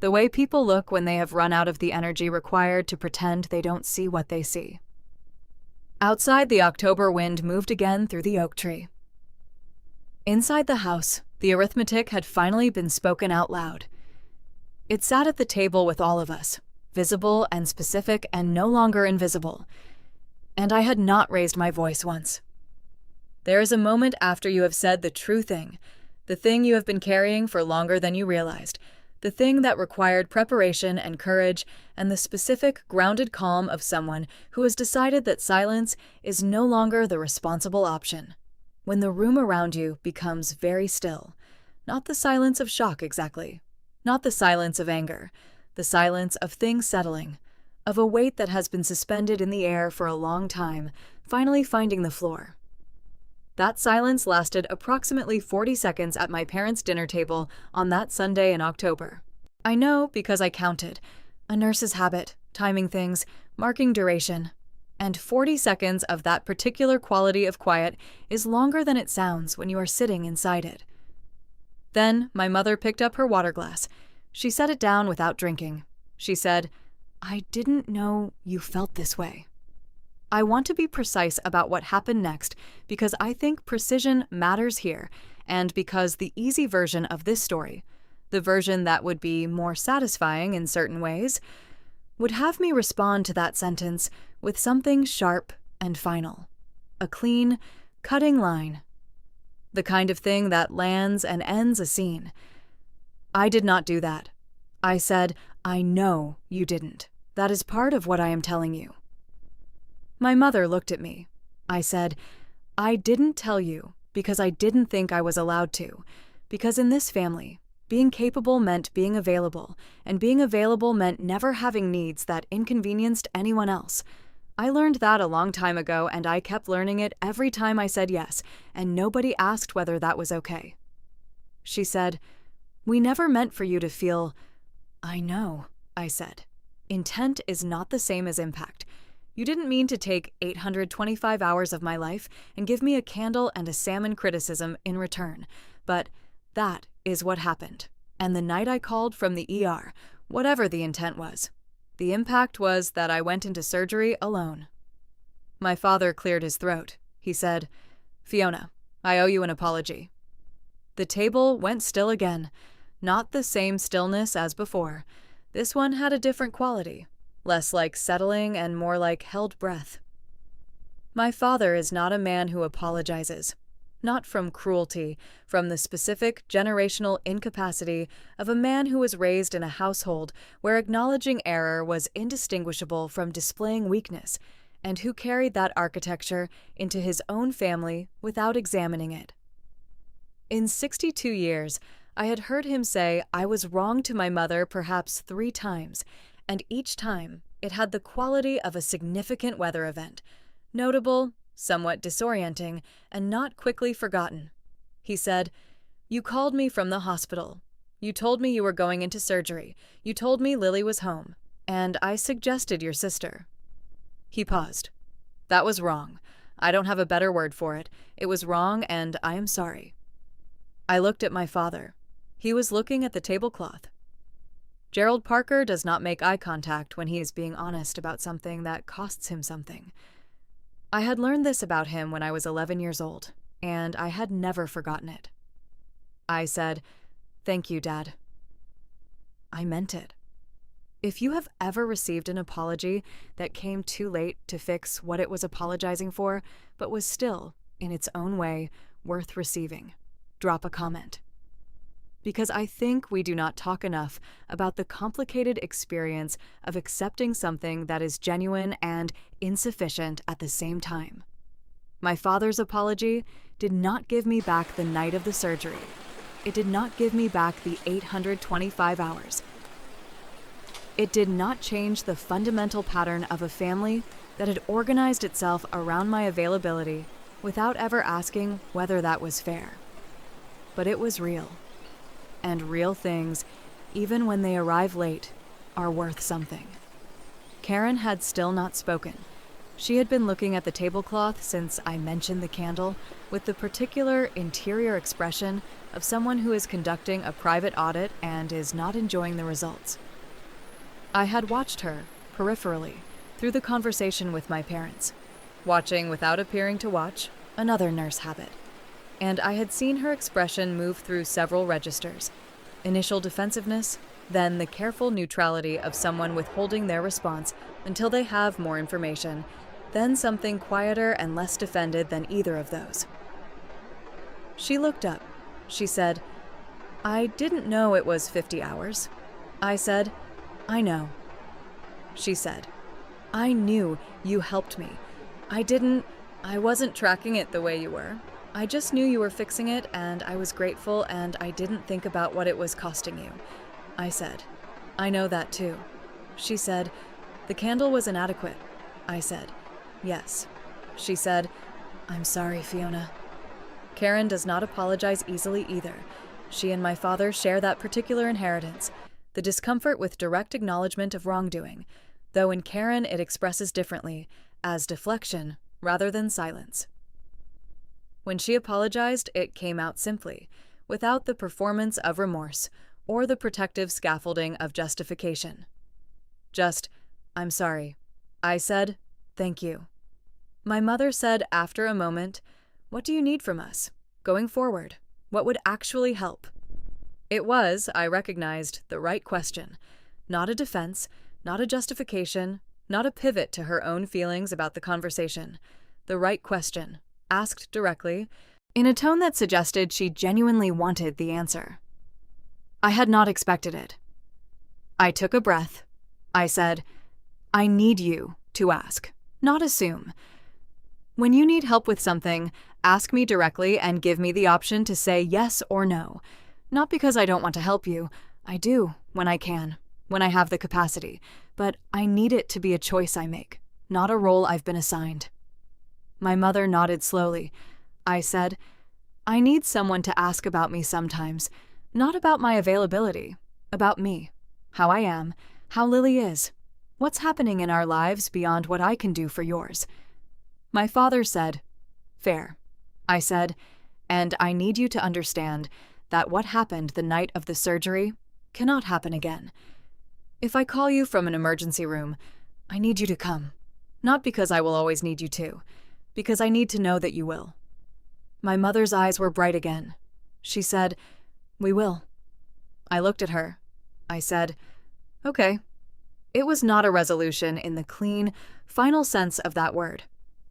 The way people look when they have run out of the energy required to pretend they don't see what they see. Outside, the October wind moved again through the oak tree. Inside the house, the arithmetic had finally been spoken out loud. It sat at the table with all of us, visible and specific and no longer invisible. And I had not raised my voice once. There is a moment after you have said the true thing, the thing you have been carrying for longer than you realized, the thing that required preparation and courage and the specific, grounded calm of someone who has decided that silence is no longer the responsible option. When the room around you becomes very still, not the silence of shock exactly, not the silence of anger, the silence of things settling, of a weight that has been suspended in the air for a long time, finally finding the floor. That silence lasted approximately 40 seconds at my parents' dinner table on that Sunday in October. I know because I counted. A nurse's habit, timing things, marking duration. And 40 seconds of that particular quality of quiet is longer than it sounds when you are sitting inside it. Then my mother picked up her water glass. She set it down without drinking. She said, "I didn't know you felt this way." I want to be precise about what happened next because I think precision matters here, and because the easy version of this story, the version that would be more satisfying in certain ways, would have me respond to that sentence with something sharp and final. A clean, cutting line. The kind of thing that lands and ends a scene. I did not do that. I said, "I know you didn't. That is part of what I am telling you." My mother looked at me. I said, "I didn't tell you because I didn't think I was allowed to, because in this family, being capable meant being available, and being available meant never having needs that inconvenienced anyone else. I learned that a long time ago, and I kept learning it every time I said yes, and nobody asked whether that was okay." She said, "We never meant for you to feel—" "I know," I said. "Intent is not the same as impact. You didn't mean to take 825 hours of my life and give me a candle and a salmon criticism in return, but that is what happened. And the night I called from the ER, whatever the intent was, the impact was that I went into surgery alone." My father cleared his throat. He said, "Fiona, I owe you an apology." The table went still again. Not the same stillness as before. This one had a different quality, less like settling and more like held breath. My father is not a man who apologizes. Not from cruelty, from the specific generational incapacity of a man who was raised in a household where acknowledging error was indistinguishable from displaying weakness, and who carried that architecture into his own family without examining it. In 62 years, I had heard him say I was wrong to my mother perhaps 3 times, and each time it had the quality of a significant weather event, notable, somewhat disorienting, and not quickly forgotten. He said, "You called me from the hospital. You told me you were going into surgery. You told me Lily was home. And I suggested your sister." He paused. "That was wrong. I don't have a better word for it. It was wrong, and I am sorry." I looked at my father. He was looking at the tablecloth. Gerald Parker does not make eye contact when he is being honest about something that costs him something. I had learned this about him when I was 11 years old, and I had never forgotten it. I said, "Thank you, Dad." I meant it. If you have ever received an apology that came too late to fix what it was apologizing for, but was still, in its own way, worth receiving, drop a comment. Because I think we do not talk enough about the complicated experience of accepting something that is genuine and insufficient at the same time. My father's apology did not give me back the night of the surgery. It did not give me back the 825 hours. It did not change the fundamental pattern of a family that had organized itself around my availability without ever asking whether that was fair. But it was real. And real things, even when they arrive late, are worth something. Karen had still not spoken. She had been looking at the tablecloth since I mentioned the candle, with the particular interior expression of someone who is conducting a private audit and is not enjoying the results. I had watched her, peripherally, through the conversation with my parents, watching without appearing to watch, another nurse habit. And I had seen her expression move through several registers. Initial defensiveness, then the careful neutrality of someone withholding their response until they have more information, then something quieter and less defended than either of those. She looked up. She said, "I didn't know it was 50 hours. I said, "I know." She said, "I knew you helped me. I wasn't tracking it the way you were. I just knew you were fixing it, and I was grateful, and I didn't think about what it was costing you." I said, "I know that too." She said, "The candle was inadequate." I said, "Yes." She said, "I'm sorry, Fiona." Karen does not apologize easily either. She and my father share that particular inheritance, the discomfort with direct acknowledgement of wrongdoing, though in Karen it expresses differently, as deflection rather than silence. When she apologized, it came out simply, without the performance of remorse or the protective scaffolding of justification. Just, "I'm sorry." I said, "Thank you." My mother said after a moment, "What do you need from us? Going forward, what would actually help?" It was, I recognized, the right question. Not a defense, not a justification, not a pivot to her own feelings about the conversation. The right question, asked directly, in a tone that suggested she genuinely wanted the answer. I had not expected it. I took a breath. I said, "I need you to ask, not assume. When you need help with something, ask me directly and give me the option to say yes or no. Not because I don't want to help you. I do, when I can, when I have the capacity. But I need it to be a choice I make, not a role I've been assigned." My mother nodded slowly. I said, "I need someone to ask about me sometimes, not about my availability, about me, how I am, how Lily is, what's happening in our lives beyond what I can do for yours." My father said, "Fair." I said, "And I need you to understand that what happened the night of the surgery cannot happen again. If I call you from an emergency room, I need you to come. Not because I will always need you to, because I need to know that you will." My mother's eyes were bright again. She said, "We will." I looked at her. I said, "Okay." It was not a resolution in the clean, final sense of that word.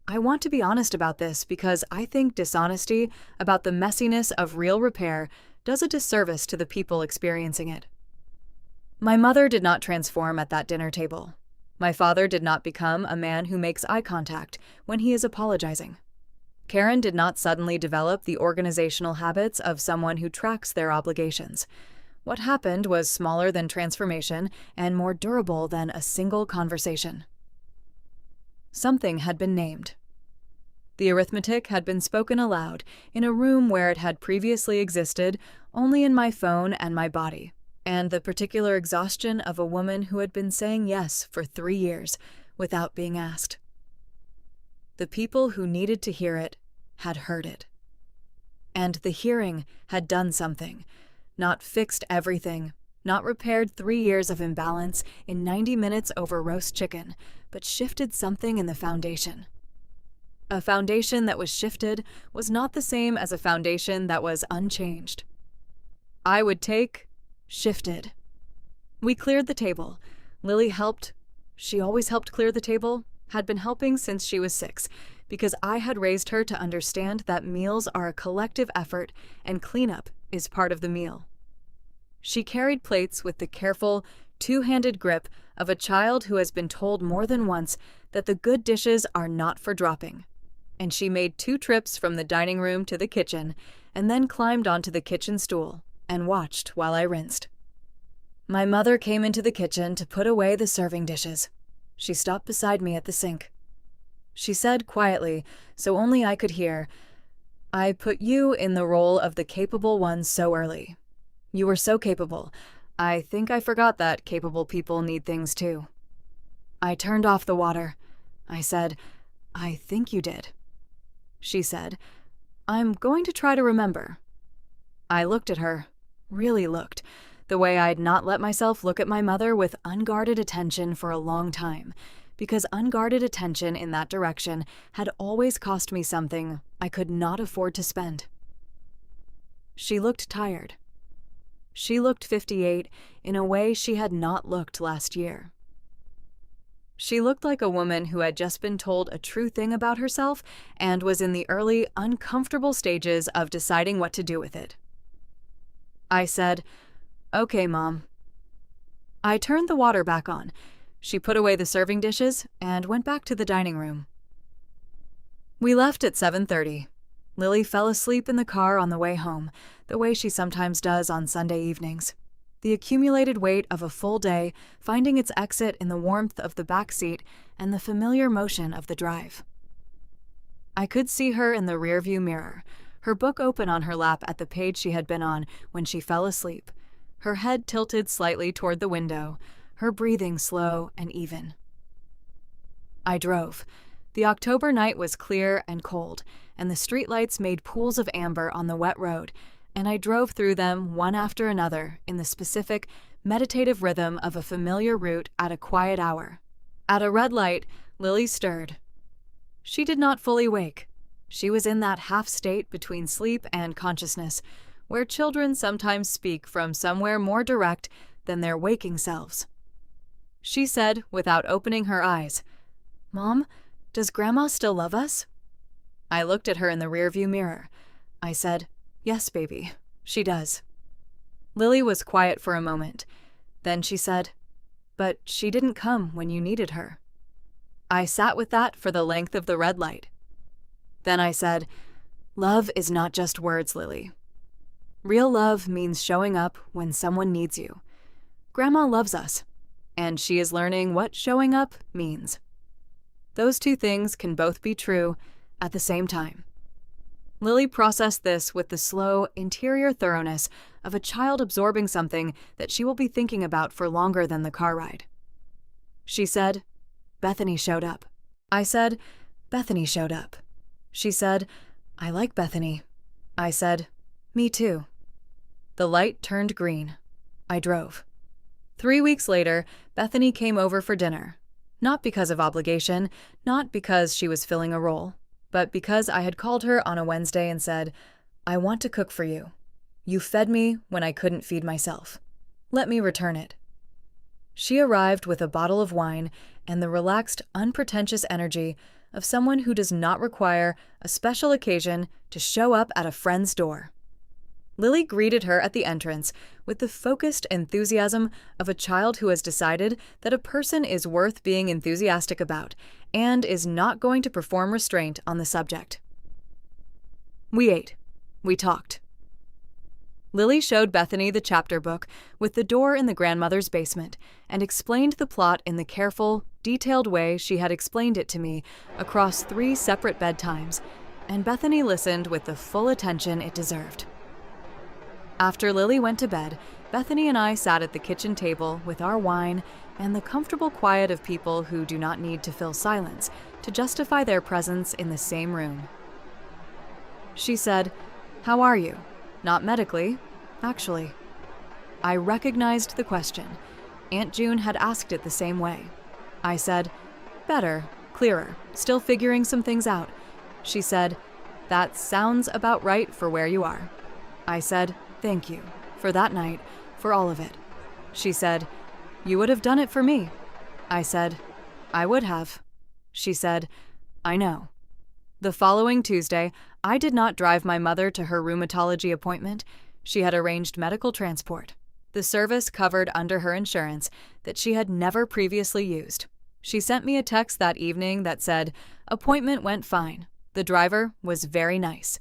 I want to be honest about this because I think dishonesty about the messiness of real repair does a disservice to the people experiencing it. My mother did not transform at that dinner table. My father did not become a man who makes eye contact when he is apologizing. Karen did not suddenly develop the organizational habits of someone who tracks their obligations. What happened was smaller than transformation and more durable than a single conversation. Something had been named. The arithmetic had been spoken aloud in a room where it had previously existed only in my phone and my body, and the particular exhaustion of a woman who had been saying yes for 3 years without being asked. The people who needed to hear it had heard it. And the hearing had done something, not fixed everything, not repaired 3 years of imbalance in 90 minutes over roast chicken, but shifted something in the foundation. A foundation that was shifted was not the same as a foundation that was unchanged. I would take shifted. We cleared the table. Lily helped. She always helped clear the table, had been helping since she was 6, because I had raised her to understand that meals are a collective effort and cleanup is part of the meal. She carried plates with the careful, two-handed grip of a child who has been told more than once that the good dishes are not for dropping. And she made 2 trips from the dining room to the kitchen and then climbed onto the kitchen stool and watched while I rinsed. My mother came into the kitchen to put away the serving dishes. She stopped beside me at the sink. She said quietly, so only I could hear, "I put you in the role of the capable one so early. You were so capable. I think I forgot that capable people need things too." I turned off the water. I said, "I think you did." She said, "I'm going to try to remember." I looked at her, really looked, the way I'd not let myself look at my mother with unguarded attention for a long time, because unguarded attention in that direction had always cost me something I could not afford to spend. She looked tired. She looked 58 in a way she had not looked last year. She looked like a woman who had just been told a true thing about herself and was in the early, uncomfortable stages of deciding what to do with it. I said, "Okay, Mom." I turned the water back on. She put away the serving dishes and went back to the dining room. We left at 7:30. Lily fell asleep in the car on the way home, the way she sometimes does on Sunday evenings. The accumulated weight of a full day finding its exit in the warmth of the back seat and the familiar motion of the drive. I could see her in the rearview mirror, her book open on her lap at the page she had been on when she fell asleep, her head tilted slightly toward the window, her breathing slow and even. I drove. The October night was clear and cold, and the streetlights made pools of amber on the wet road, and I drove through them one after another in the specific, meditative rhythm of a familiar route at a quiet hour. At a red light, Lily stirred. She did not fully wake. She was in that half state between sleep and consciousness, where children sometimes speak from somewhere more direct than their waking selves. She said, without opening her eyes, "Mom, does Grandma still love us?" I looked at her in the rearview mirror. I said, "Yes, baby, she does." Lily was quiet for a moment. Then she said, "But she didn't come when you needed her." I sat with that for the length of the red light. Then I said, "Love is not just words, Lily. Real love means showing up when someone needs you. Grandma loves us, and she is learning what showing up means. Those two things can both be true at the same time." Lily processed this with the slow, interior thoroughness of a child absorbing something that she will be thinking about for longer than the car ride. She said, "Bethany showed up." I said, "Bethany showed up." She said, "I like Bethany." I said, "Me too." The light turned green. I drove. 3 weeks later, Bethany came over for dinner. Not because of obligation, not because she was filling a role, but because I had called her on a Wednesday and said, "I want to cook for you. You fed me when I couldn't feed myself. Let me return it." She arrived with a bottle of wine and the relaxed, unpretentious energy of someone who does not require a special occasion to show up at a friend's door. Lily greeted her at the entrance with the focused enthusiasm of a child who has decided that a person is worth being enthusiastic about and is not going to perform restraint on the subject. We ate. We talked. Lily showed Bethany the chapter book with the door in the grandmother's basement and explained the plot in the careful, detailed way she had explained it to me across 3 separate bedtimes, and Bethany listened with the full attention it deserved. After Lily went to bed, Bethany and I sat at the kitchen table with our wine and the comfortable quiet of people who do not need to fill silence to justify their presence in the same room. She said, "How are you?" Not medically, actually. I recognized the question. Aunt June had asked it the same way. I said, "Better, clearer, still figuring some things out." She said, "That sounds about right for where you are." I said, "Thank you, for that night, for all of it." She said, "You would have done it for me." I said, "I would have." She said, "I know." The following Tuesday, I did not drive my mother to her rheumatology appointment. She had arranged medical transport. The service covered under her insurance that she had never previously used. She sent me a text that evening that said, "Appointment went fine. The driver was very nice."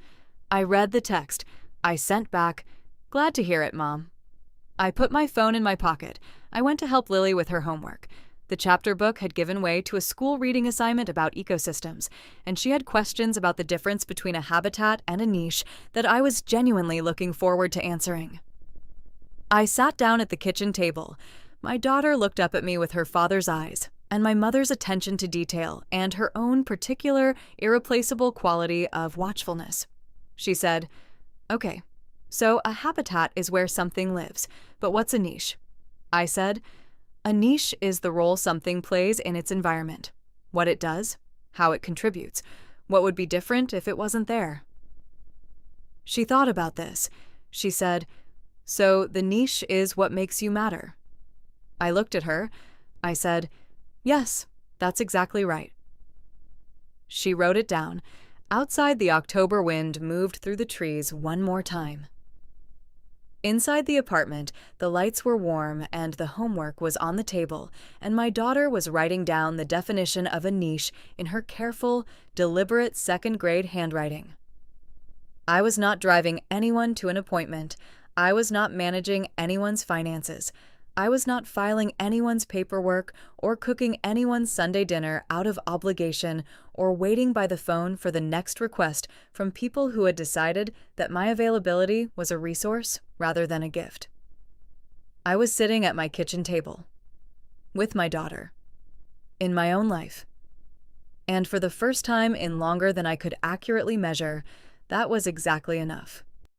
I read the text. I sent back, "Glad to hear it, Mom." I put my phone in my pocket. I went to help Lily with her homework. The chapter book had given way to a school reading assignment about ecosystems, and she had questions about the difference between a habitat and a niche that I was genuinely looking forward to answering. I sat down at the kitchen table. My daughter looked up at me with her father's eyes, and my mother's attention to detail and her own particular, irreplaceable quality of watchfulness. She said, "Okay, so a habitat is where something lives, but what's a niche?" I said, "A niche is the role something plays in its environment, what it does, how it contributes, what would be different if it wasn't there." She thought about this. She said, "So the niche is what makes you matter." I looked at her. I said, "Yes, that's exactly right." She wrote it down. Outside, the October wind moved through the trees one more time. Inside the apartment, the lights were warm and the homework was on the table, and my daughter was writing down the definition of a niche in her careful, deliberate second-grade handwriting. I was not driving anyone to an appointment. I was not managing anyone's finances. I was not filing anyone's paperwork or cooking anyone's Sunday dinner out of obligation or waiting by the phone for the next request from people who had decided that my availability was a resource rather than a gift. I was sitting at my kitchen table, with my daughter, in my own life. And for the first time in longer than I could accurately measure, that was exactly enough.